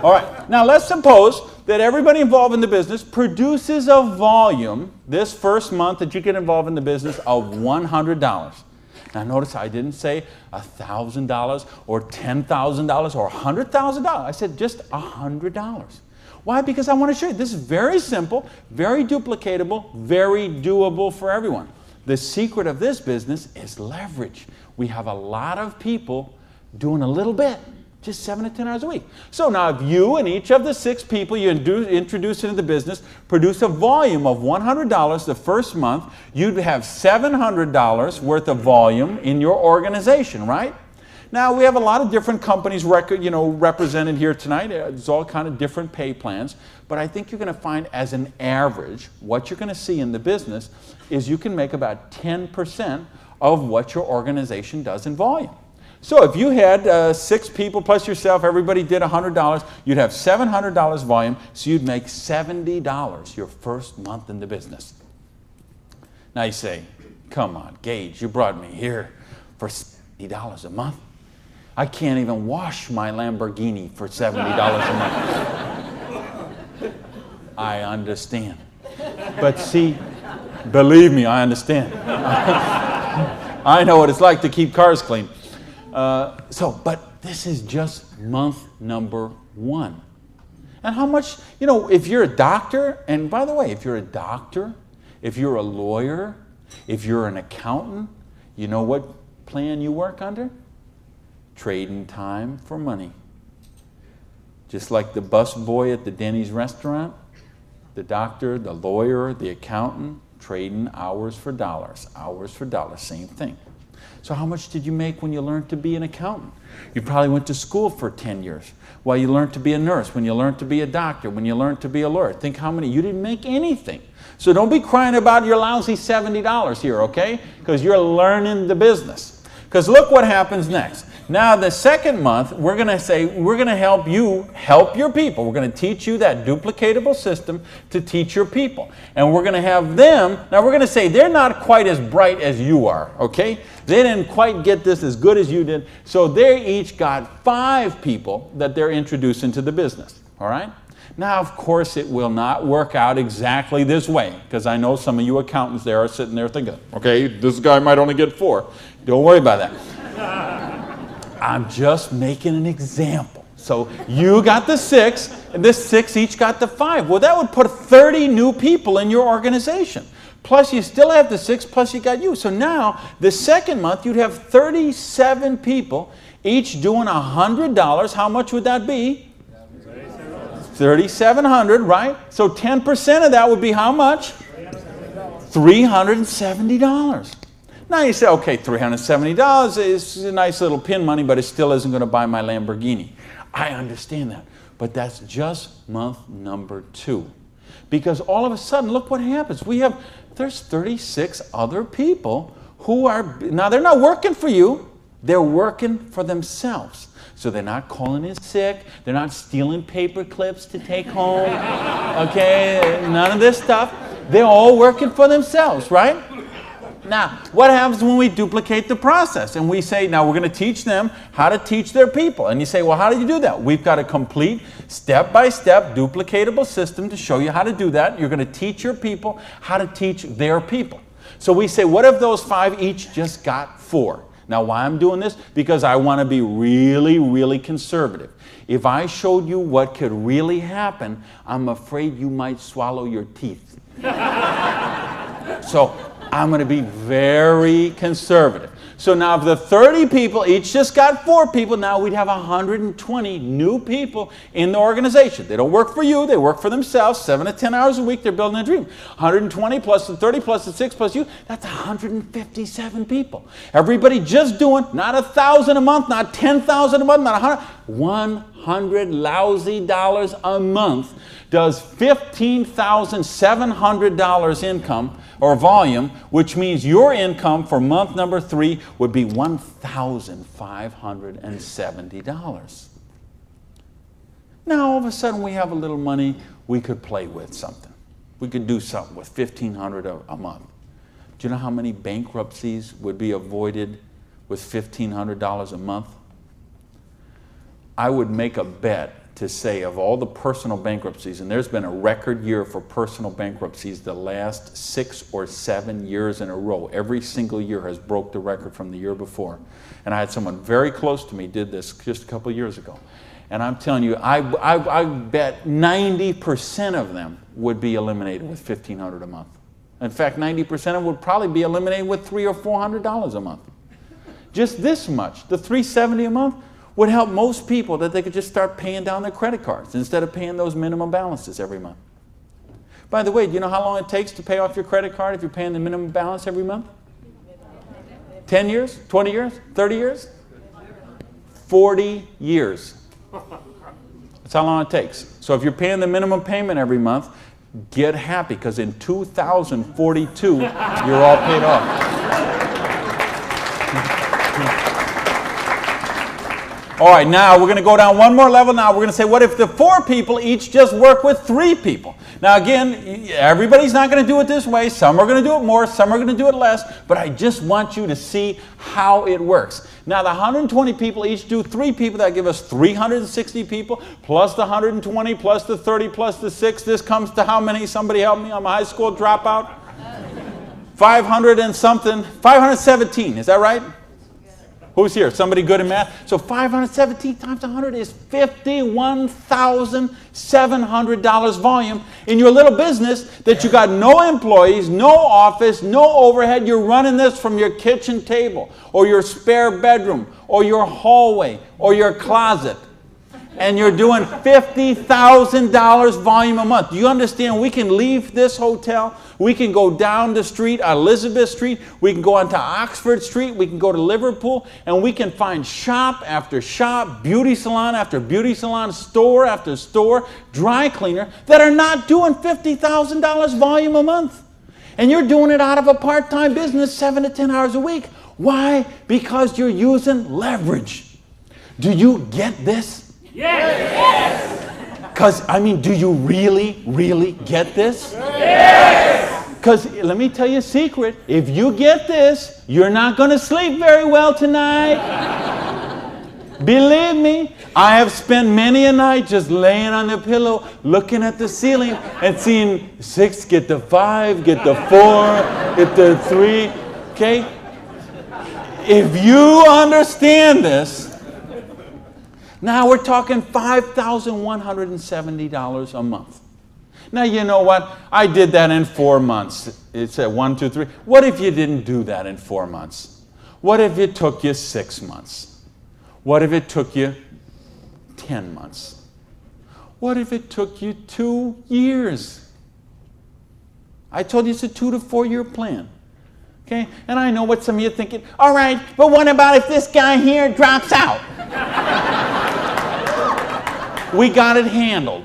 All right, now let's suppose that everybody involved in the business produces a volume this first month that you get involved in the business of $100. Now notice I didn't say $1,000 or $10,000 or $100,000. I said just $100. Why? Because I want to show you this is very simple, very duplicatable, very doable for everyone. The secret of this business is leverage. We have a lot of people doing a little bit, just 7 to 10 hours a week. So now if you and each of the 6 people you introduce into the business produce a volume of $100 the first month, you'd have $700 worth of volume in your organization, right? Now we have a lot of different companies represented here tonight. There's all kind of different pay plans, but I think you're going to find as an average, what you're going to see in the business is you can make about 10% of what your organization does in volume. So if you had 6 people plus yourself, everybody did $100, you'd have $700 volume, so you'd make $70 your first month in the business. Now you say, come on, Gage, you brought me here for $70 a month. I can't even wash my Lamborghini for $70 a month. I understand. But see, believe me, I understand. I know what it's like to keep cars clean. But this is just month number 1. And how much, if you're a doctor, and by the way, if you're a doctor, if you're a lawyer, if you're an accountant, you know what plan you work under? Trading time for money. Just like the bus boy at the Denny's restaurant, the doctor, the lawyer, the accountant, trading hours for dollars, same thing. So how much did you make when you learned to be an accountant? You probably went to school for 10 years. While you learned to be a nurse, when you learned to be a doctor, when you learned to be a lawyer. Think how many, you didn't make anything. So don't be crying about your lousy $70 here, okay? Because you're learning the business. Because look what happens next. Now the second month, we're going to say, we're going to help you help your people. We're going to teach you that duplicatable system to teach your people. And we're going to have them, now we're going to say they're not quite as bright as you are, okay? They didn't quite get this as good as you did. So they each got 5 people that they're introducing to the business, all right? Now, of course, it will not work out exactly this way, because I know some of you accountants there are sitting there thinking, okay, this guy might only get 4. Don't worry about that. I'm just making an example. So you got the 6, and this 6 each got the 5. Well, that would put 30 new people in your organization. Plus you still have the 6, plus you got you. So now, the second month, you'd have 37 people, each doing $100. How much would that be? $3,700, right? So 10% of that would be how much? $370. Now you say, okay, $370 is a nice little pin money, but it still isn't going to buy my Lamborghini. I understand that. But that's just month number 2. Because all of a sudden, look what happens. There's 36 other people who are, now they're not working for you, they're working for themselves. So they're not calling in sick, they're not stealing paper clips to take home, okay, none of this stuff. They're all working for themselves, right? Now, what happens when we duplicate the process? And we say, now we're going to teach them how to teach their people. And you say, well, how do you do that? We've got a complete step-by-step duplicatable system to show you how to do that. You're going to teach your people how to teach their people. So we say, what if those 5 each just got 4? Now, why I'm doing this? Because I want to be really, really conservative. If I showed you what could really happen, I'm afraid you might swallow your teeth. So I'm going to be very conservative. So now if the 30 people each just got 4 people, now we'd have 120 new people in the organization. They don't work for you, they work for themselves. 7 to 10 hours a week, they're building a dream. 120 plus the 30 plus the 6 plus you, that's 157 people. Everybody just doing not $1,000 a month, not $10,000 a month, not 100 lousy dollars a month does $15,700 income or volume, which means your income for month number 3 would be $1,570. Now all of a sudden we have a little money, we could play with something. We could do something with $1,500 a month. Do you know how many bankruptcies would be avoided with $1,500 a month? I would make a bet to say of all the personal bankruptcies, and there's been a record year for personal bankruptcies the last 6 or 7 years in a row. Every single year has broke the record from the year before. And I had someone very close to me did this just a couple years ago. And I'm telling you, I bet 90% of them would be eliminated with $1,500 a month. In fact, 90% of them would probably be eliminated with $300 or $400 a month. Just this much, the $370 a month, would help most people that they could just start paying down their credit cards instead of paying those minimum balances every month. By the way, do you know how long it takes to pay off your credit card if you're paying the minimum balance every month? 10 years? 20 years? 30 years? 40 years. That's how long it takes. So if you're paying the minimum payment every month, get happy, because in 2042, you're all paid off. All right, now we're going to go down one more level. Now we're going to say, what if the 4 people each just work with 3 people? Now again, everybody's not going to do it this way. Some are going to do it more, some are going to do it less, but I just want you to see how it works. Now the 120 people each do 3 people. That give us 360 people, plus the 120, plus the 30, plus the 6. This comes to how many? Somebody help me, I'm a high school dropout. 500 and something, 517, is that right? Who's here? Somebody good in math? So 517 times 100 is $51,700 volume in your little business that you got no employees, no office, no overhead. You're running this from your kitchen table or your spare bedroom or your hallway or your closet. and you're doing $50,000 volume a month. Do you understand? We can leave this hotel. We can go down the street, Elizabeth Street. We can go onto Oxford Street. We can go to Liverpool, and we can find shop after shop, beauty salon after beauty salon, store after store, dry cleaner that are not doing $50,000 volume a month. And you're doing it out of a part-time business, 7 to 10 hours a week. Why? Because you're using leverage. Do you get this? Yes. Because, do you really get this? Yes. Because let me tell you a secret. If you get this, you're not going to sleep very well tonight. Believe me, I have spent many a night just laying on the pillow, looking at the ceiling and seeing 6 get the 5, get the 4, get the 3. Okay? If you understand this, now we're talking $5,170 a month. Now you know what? I did that in 4 months. It said 1, 2, 3. What if you didn't do that in 4 months? What if it took you 6 months? What if it took you 10 months? What if it took you 2 years? I told you it's a 2 to 4 year plan. Okay? And I know what some of you are thinking. All right, but what about if this guy here drops out? We got it handled.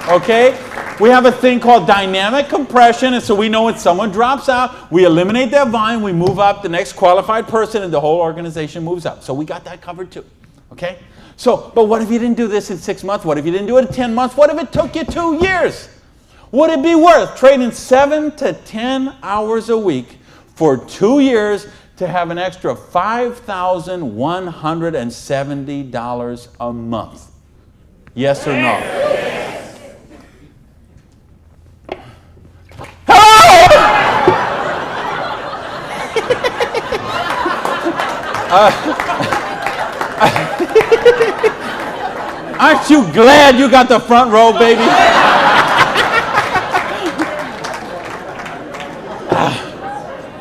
Okay? We have a thing called dynamic compression, and so we know when someone drops out, we eliminate that volume, we move up the next qualified person, and the whole organization moves up. So we got that covered too. Okay? So, but what if you didn't do this in 6 months? What if you didn't do it in 10 months? What if it took you 2 years? Would it be worth trading 7 to 10 hours a week for 2 years to have an extra $5,170 a month? Yes or no? Hello! Aren't you glad you got the front row, baby?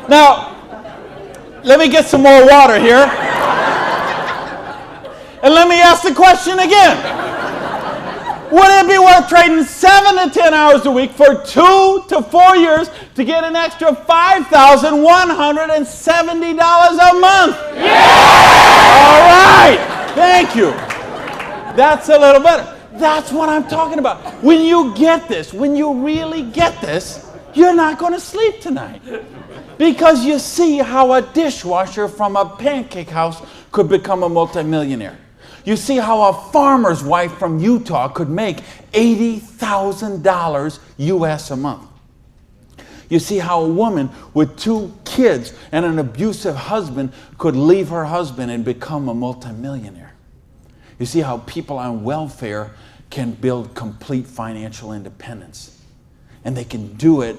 Now, let me get some more water here. And let me ask the question again. Would it be worth trading 7 to 10 hours a week for 2 to 4 years to get an extra $5,170 a month? Yeah! All right. Thank you. That's a little better. That's what I'm talking about. When you get this, when you really get this, you're not going to sleep tonight. Because you see how a dishwasher from a pancake house could become a multimillionaire. You see how a farmer's wife from Utah could make $80,000 US a month. You see how a woman with 2 kids and an abusive husband could leave her husband and become a multimillionaire. You see how people on welfare can build complete financial independence. And they can do it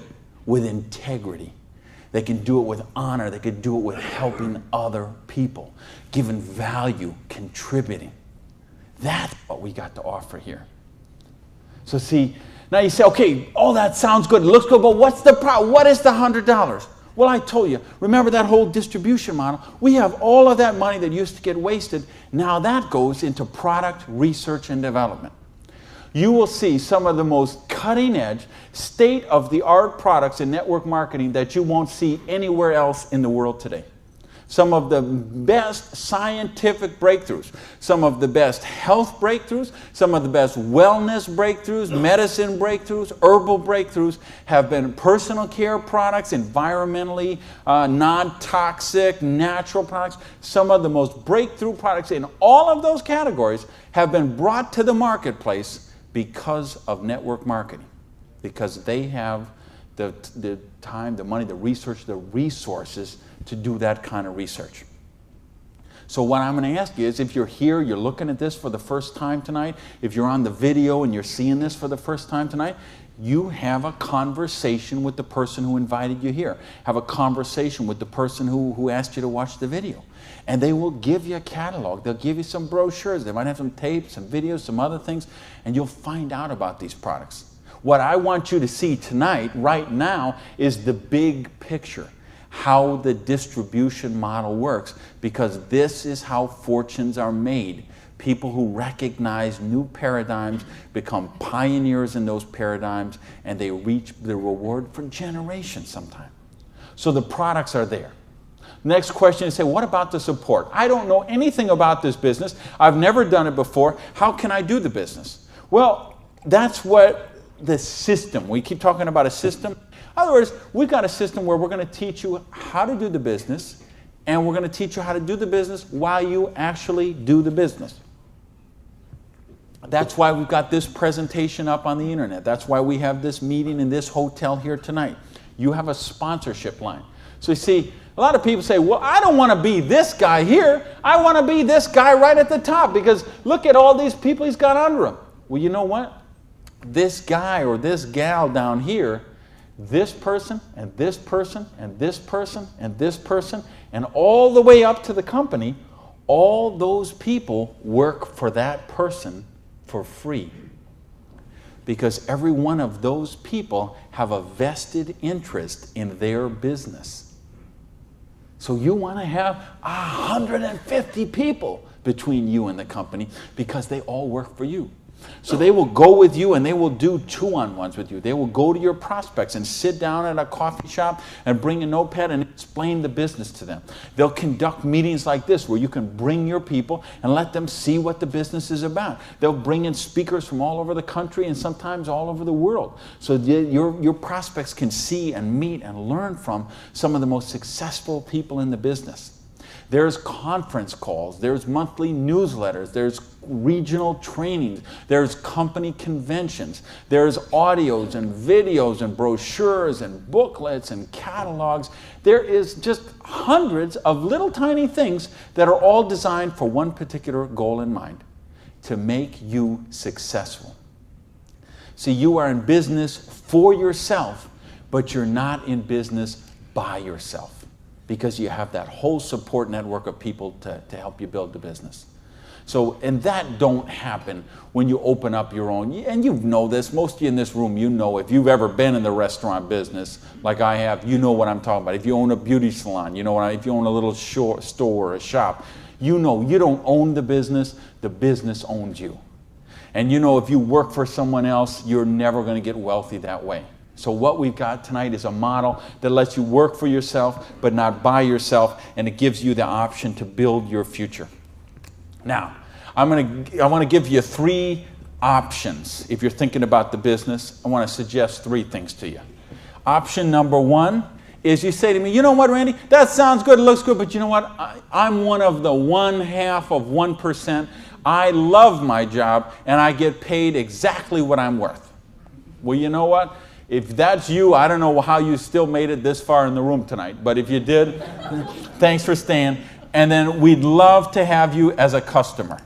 with integrity. They can do it with honor. They can do it with helping other people, giving value, contributing. That's what we got to offer here. So see, now you say, okay, all that sounds good. It looks good, but what's the problem? What is the $100? Well, I told you, remember that whole distribution model? We have all of that money that used to get wasted. Now that goes into product research and development. You will see some of the most cutting-edge, state-of-the-art products in network marketing that you won't see anywhere else in the world today. Some of the best scientific breakthroughs, some of the best health breakthroughs, some of the best wellness breakthroughs, medicine breakthroughs, herbal breakthroughs have been personal care products, environmentally non-toxic, natural products. Some of the most breakthrough products in all of those categories have been brought to the marketplace because of network marketing, because they have the time, the money, the research, the resources to do that kind of research. So what I'm going to ask you is, if you're here, you're looking at this for the first time tonight, if you're on the video and you're seeing this for the first time tonight, you have a conversation with the person who invited you here. Have a conversation with the person who asked you to watch the video. And they will give you a catalog. They'll give you some brochures. They might have some tapes, some videos, some other things, and you'll find out about these products. What I want you to see tonight, right now, is the big picture. how the distribution model works, because this is how fortunes are made. People who recognize new paradigms become pioneers in those paradigms, and they reach the reward for generations sometimes. So the products are there. Next question is, say, what about the support? I don't know anything about this business. I've never done it before. How can I do the business? Well, that's what the system, we keep talking about a system. In other words, we've got a system where we're going to teach you how to do the business, and we're going to teach you how to do the business while you actually do the business. That's why we've got this presentation up on the internet. That's why we have this meeting in this hotel here tonight. You have a sponsorship line. So you see, a lot of people say, well, I don't want to be this guy here. I want to be this guy right at the top, because look at all these people he's got under him. Well, you know what? This guy or this gal down here, this person and this person and this person and this person, and all the way up to the company, all those people work for that person for free, because every one of those people have a vested interest in their business. So you want to have 150 people between you and the company, because they all work for you. So they will go with you and they will do two-on-ones with you. They will go to your prospects and sit down at a coffee shop and bring a notepad and explain the business to them. They'll conduct meetings like this where you can bring your people and let them see what the business is about. They'll bring in speakers from all over the country and sometimes all over the world. So your prospects can see and meet and learn from some of the most successful people in the business. There's conference calls, there's monthly newsletters, there's regional trainings, there's company conventions, there's audios and videos and brochures and booklets and catalogs. There is just hundreds of little tiny things that are all designed for one particular goal in mind: to make you successful. See, you are in business for yourself, but you're not in business by yourself, because you have that whole support network of people to help you build the business. So, and that don't happen when you open up your own, and you know this, most of you in this room, you know, if you've ever been in the restaurant business like I have, you know what I'm talking about. If you own a beauty salon, you know if you own a little store or a shop, you know you don't own the business owns you. And you know if you work for someone else, you're never going to get wealthy that way. So what we've got tonight is a model that lets you work for yourself, but not by yourself, and it gives you the option to build your future. Now, I want to give you 3 options. If you're thinking about the business, I want to suggest 3 things to you. Option number 1 is you say to me, you know what, Randy, that sounds good, it looks good, but you know what, I'm one of the 1/2 of 1%. I love my job, and I get paid exactly what I'm worth. Well, you know what? If that's you, I don't know how you still made it this far in the room tonight, but if you did, thanks for staying. And then we'd love to have you as a customer,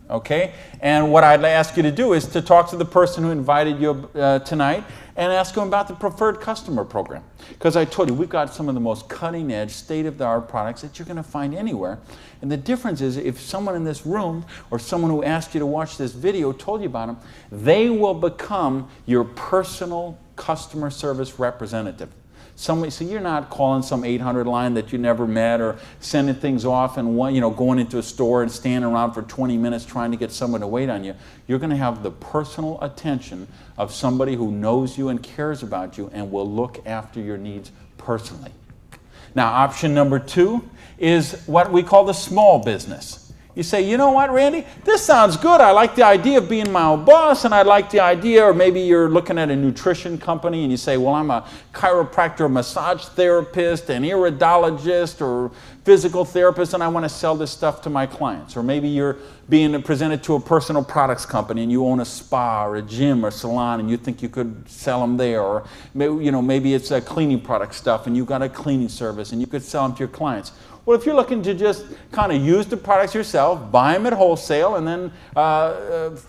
okay? And what I'd ask you to do is to talk to the person who invited you tonight and ask them about the Preferred Customer Program. Because I told you, we've got some of the most cutting-edge, state-of-the-art products that you're going to find anywhere. And the difference is, if someone in this room or someone who asked you to watch this video told you about them, they will become your personal customer service representative. So you're not calling some 800 line that you never met, or sending things off and going into a store and standing around for 20 minutes trying to get someone to wait on you. You're going to have the personal attention of somebody who knows you and cares about you and will look after your needs personally. Now, option number 2 is what we call the small business. You say, you know what, Randy, this sounds good. I like the idea of being my own boss, and I like the idea, or maybe you're looking at a nutrition company and you say, well, I'm a chiropractor, massage therapist, an iridologist, or physical therapist, and I want to sell this stuff to my clients. Or maybe you're being presented to a personal products company and you own a spa or a gym or salon and you think you could sell them there. Or maybe it's a cleaning product stuff and you've got a cleaning service and you could sell them to your clients. Well, if you're looking to just kind of use the products yourself, buy them at wholesale, and then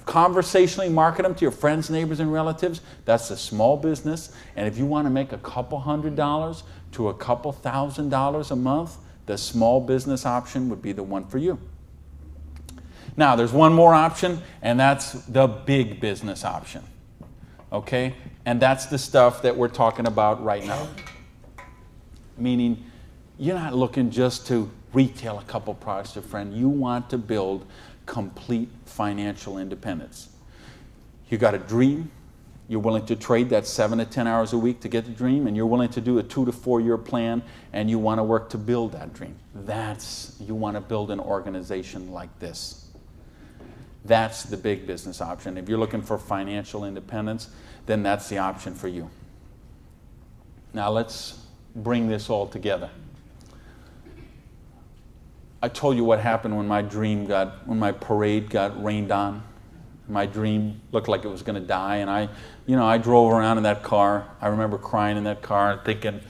conversationally market them to your friends, neighbors, and relatives, that's a small business. And if you want to make a couple $100 to a couple $1,000 a month, the small business option would be the one for you. Now, there's one more option, and that's the big business option. Okay? And that's the stuff that we're talking about right now. Meaning, you're not looking just to retail a couple products to a friend. You want to build complete financial independence. You got a dream. You're willing to trade that 7 to 10 hours a week to get the dream, and you're willing to do a 2 to 4 year plan, and you want to work to build that dream. You want to build an organization like this. That's the big business option. If you're looking for financial independence, then that's the option for you. Now let's bring this all together. I told you what happened when my parade got rained on. My dream looked like it was going to die, and I drove around in that car. I remember crying in that car, thinking,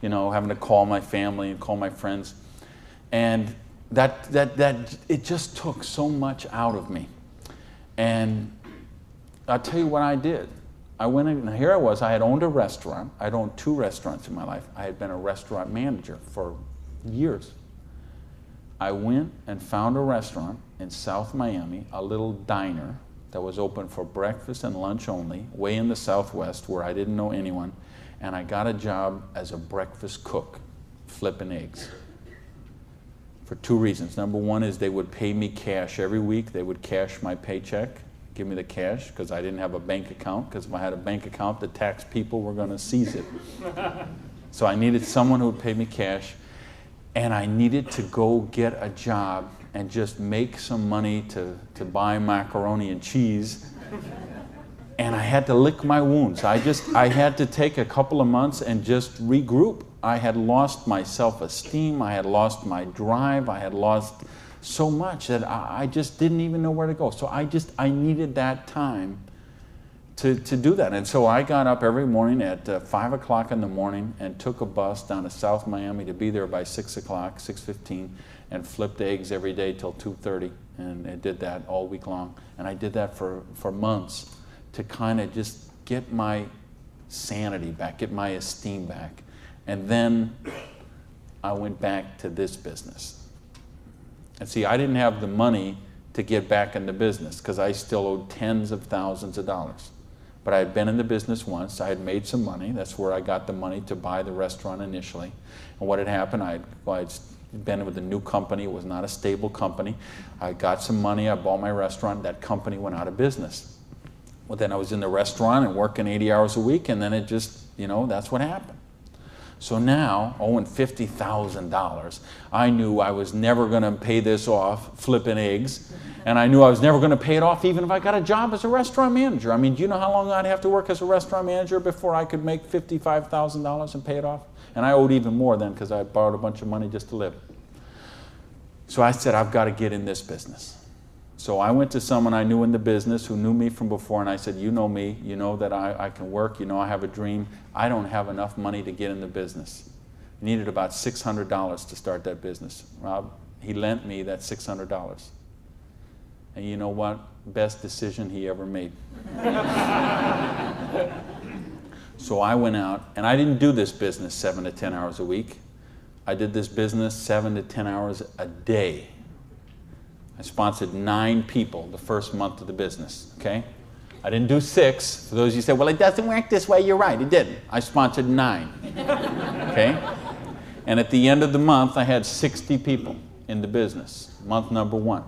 having to call my family and call my friends, and that it just took so much out of me. And I'll tell you what I did. I went in, and here I was. I had owned a restaurant. I'd owned 2 restaurants in my life. I had been a restaurant manager for years. I went and found a restaurant in South Miami, a little diner that was open for breakfast and lunch only, way in the Southwest where I didn't know anyone, and I got a job as a breakfast cook, flipping eggs. For 2 reasons. Number 1 is they would pay me cash every week. They would cash my paycheck, give me the cash, because I didn't have a bank account, because if I had a bank account, the tax people were going to seize it. So I needed someone who would pay me cash, and I needed to go get a job and just make some money to buy macaroni and cheese. And I had to lick my wounds. I had to take a couple of months and just regroup. I had lost my self-esteem. I had lost my drive. I had lost so much that I just didn't even know where to go. So I needed that time to do that. And so I got up every morning at 5 o'clock in the morning and took a bus down to South Miami to be there by 6 o'clock, 6:15, and flipped eggs every day till 2:30. And I did that all week long. And I did that for months to kind of just get my sanity back, get my esteem back. And then I went back to this business. And see, I didn't have the money to get back in the business because I still owed tens of thousands of dollars. But I had been in the business once. I had made some money. That's where I got the money to buy the restaurant initially. And what had happened, I'd been with a new company. It was not a stable company. I got some money. I bought my restaurant. That company went out of business. Well, then I was in the restaurant and working 80 hours a week, and then it just, that's what happened. So now, owing $50,000, I knew I was never going to pay this off flipping eggs, and I knew I was never going to pay it off even if I got a job as a restaurant manager. I mean, do you know how long I'd have to work as a restaurant manager before I could make $55,000 and pay it off? And I owed even more then because I borrowed a bunch of money just to live. So I said, I've got to get in this business. So I went to someone I knew in the business who knew me from before, and I said, you know me, you know that I can work, you know I have a dream. I don't have enough money to get in the business. I needed about $600 to start that business. Rob, he lent me that $600. And you know what? Best decision he ever made. So I went out, and I didn't do this business 7 to 10 hours a week. I did this business 7 to 10 hours a day. I sponsored 9 people the first month of the business, okay? I didn't do 6. For those of you who say, well, it doesn't work this way, you're right, it didn't. I sponsored 9, okay? And at the end of the month, I had 60 people in the business, month number 1.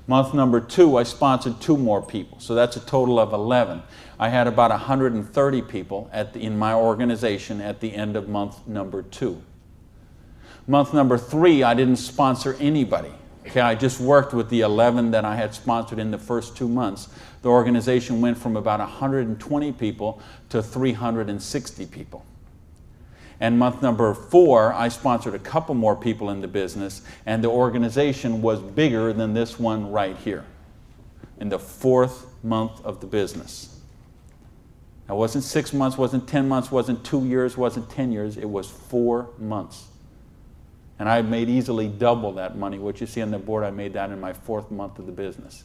Month number 2, I sponsored 2 more people, so that's a total of 11. I had about 130 people in my organization at the end of month number 2. Month number 3, I didn't sponsor anybody. Okay, I just worked with the 11 that I had sponsored in the first 2 months. The organization went from about 120 people to 360 people. And month number 4, I sponsored a couple more people in the business, and the organization was bigger than this one right here in the 4th month of the business. It wasn't 6 months, wasn't 10 months, wasn't 2 years, wasn't 10 years. It was 4 months. And I made easily double that money. What you see on the board, I made that in my 4th month of the business.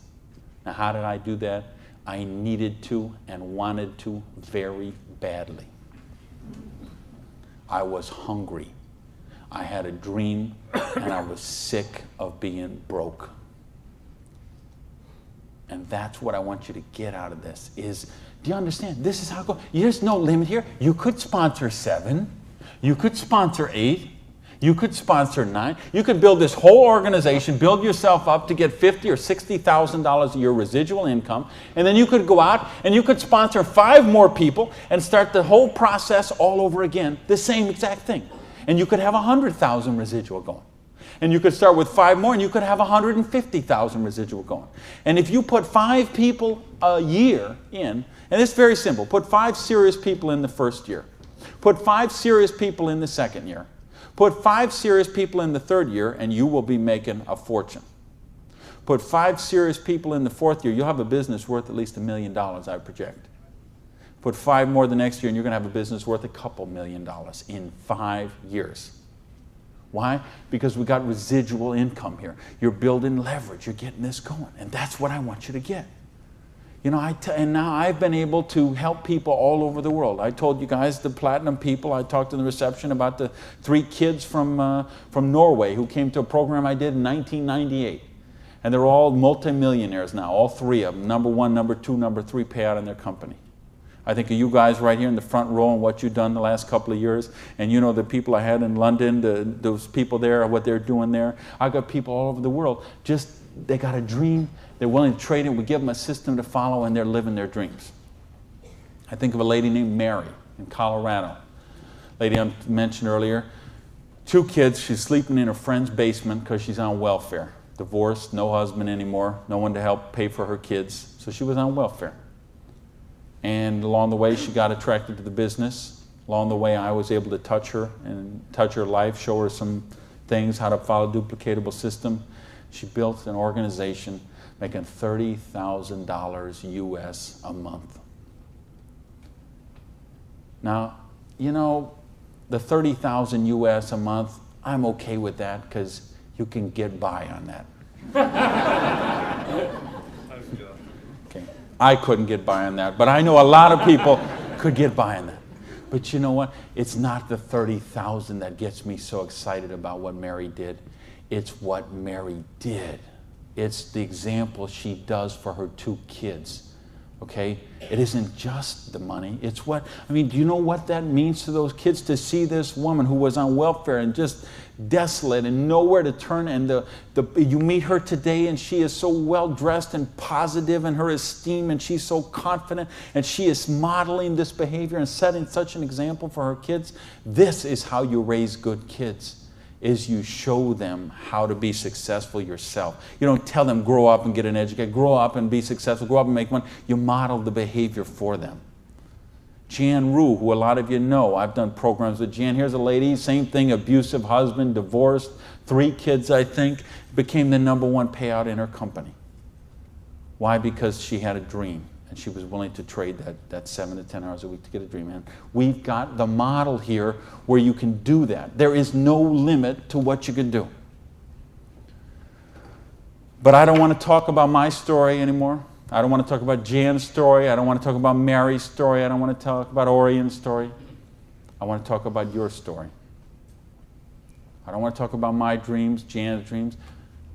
Now, how did I do that? I needed to and wanted to very badly. I was hungry. I had a dream, and I was sick of being broke. And that's what I want you to get out of this is, do you understand? This is how it goes. There's no limit here. You could sponsor 7. You could sponsor 8. You could sponsor 9. You could build this whole organization, build yourself up to get $50,000 or $60,000 a year residual income, and then you could go out and you could sponsor 5 more people and start the whole process all over again, the same exact thing. And you could have 100,000 residual going. And you could start with 5 more and you could have 150,000 residual going. And if you put 5 people a year in, and it's very simple, put 5 serious people in the first year, put 5 serious people in the second year, put 5 serious people in the third year, and you will be making a fortune. Put 5 serious people in the fourth year, you'll have a business worth at least $1 million, I project. Put 5 more the next year, and you're going to have a business worth a couple $1 million in 5 years. Why? Because we got residual income here. You're building leverage. You're getting this going. And that's what I want you to get. You know, and now I've been able to help people all over the world. I told you guys the platinum people. I talked in the reception about the 3 kids from Norway who came to a program I did in 1998. And they're all multimillionaires now, all 3 of them. Number 1, number 2, number 3 payout in their company. I think of you guys right here in the front row and what you've done the last couple of years. And you know the people I had in London, those people there, what they're doing there. I got people all over the world. Just, they got a dream. They're willing to trade it. We give them a system to follow, and they're living their dreams. I think of a lady named Mary in Colorado. Lady I mentioned earlier. 2 kids. She's sleeping in her friend's basement because she's on welfare. Divorced, no husband anymore, no one to help pay for her kids. So she was on welfare. And along the way, she got attracted to the business. Along the way, I was able to touch her and touch her life, show her some things, how to follow a duplicatable system. She built an organization making $30,000 US a month. Now, you know, the $30,000 US a month, I'm okay with that because you can get by on that. Okay. I couldn't get by on that, but I know a lot of people could get by on that. But you know what? It's not the 30,000 that gets me so excited about what Mary did. It's what Mary did. It's the example she does for her 2 kids. Okay? It isn't just the money. It's what, I mean, do you know what that means to those kids to see this woman who was on welfare and just desolate and nowhere to turn, and you meet her today and she is so well dressed and positive in her esteem, and she's so confident, and she is modeling this behavior and setting such an example for her kids. This is how you raise good kids. Is you show them how to be successful yourself. You don't tell them grow up and get an education, grow up and be successful, grow up and make money. You model the behavior for them. Jan Rue, who a lot of you know, I've done programs with Jan. Here's a lady, same thing, abusive husband, divorced, 3 kids I think, became the #1 payout in her company. Why? Because she had a dream. And she was willing to trade that 7 to 10 hours a week to get a dream. And we've got the model here where you can do that. There is no limit to what you can do. But I don't want to talk about my story anymore. I don't want to talk about Jan's story. I don't want to talk about Mary's story. I don't want to talk about Orion's story. I want to talk about your story. I don't want to talk about my dreams, Jan's dreams.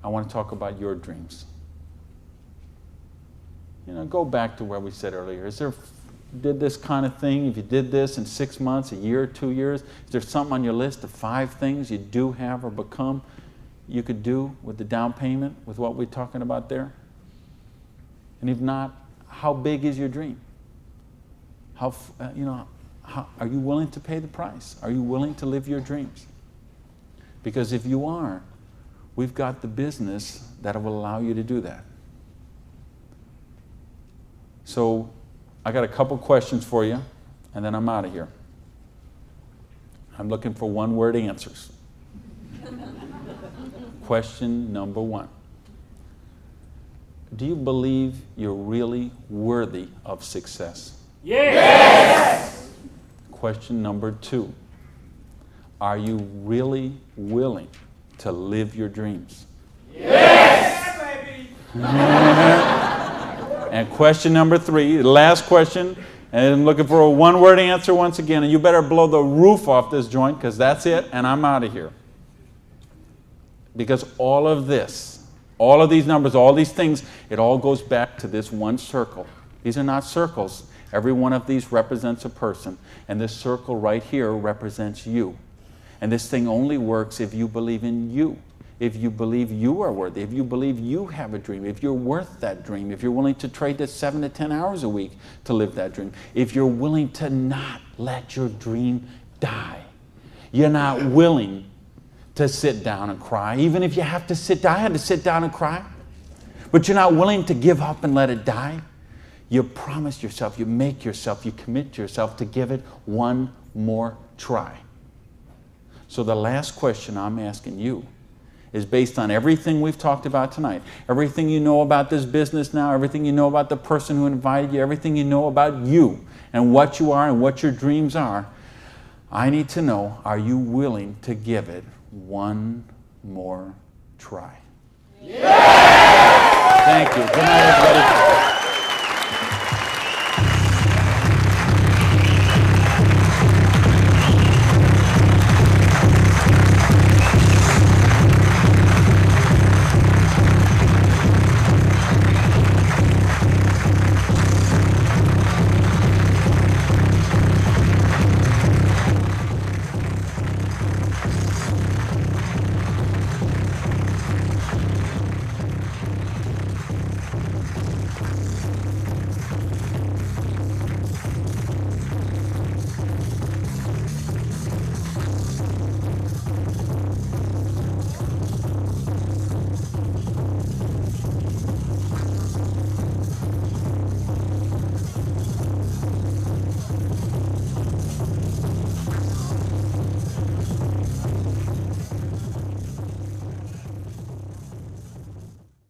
I want to talk about your dreams. You know, go back to where we said earlier. Is there, did this kind of thing, if you did this in 6 months, a year, 2 years, is there something on your list of 5 things you do have or become you could do with the down payment, with what we're talking about there? And if not, how big is your dream? How, are you willing to pay the price? Are you willing to live your dreams? Because if you are, we've got the business that will allow you to do that. So I got a couple questions for you, and then I'm out of here. I'm looking for 1-word answers. Question number 1. Do you believe you're really worthy of success? Yes! Question number 2. Are you really willing to live your dreams? Yes! Yeah, baby! And question number 3, the last question, and I'm looking for a 1-word answer once again, and you better blow the roof off this joint because that's it, and I'm out of here. Because all of this, all of these numbers, all these things, it all goes back to this one circle. These are not circles. Every one of these represents a person, and this circle right here represents you. And this thing only works if you believe in you. If you believe you are worthy, if you believe you have a dream, if you're worth that dream, if you're willing to trade that 7 to 10 hours a week to live that dream, if you're willing to not let your dream die. You're not willing to sit down and cry, even if you have to sit down. I had to sit down and cry. But you're not willing to give up and let it die. You promise yourself, you make yourself, you commit yourself to give it one more try. So the last question I'm asking you is based on everything we've talked about tonight, everything you know about this business now, everything you know about the person who invited you, everything you know about you and what you are and what your dreams are. I need to know, are you willing to give it one more try? Yes! Thank you. Good night, everybody.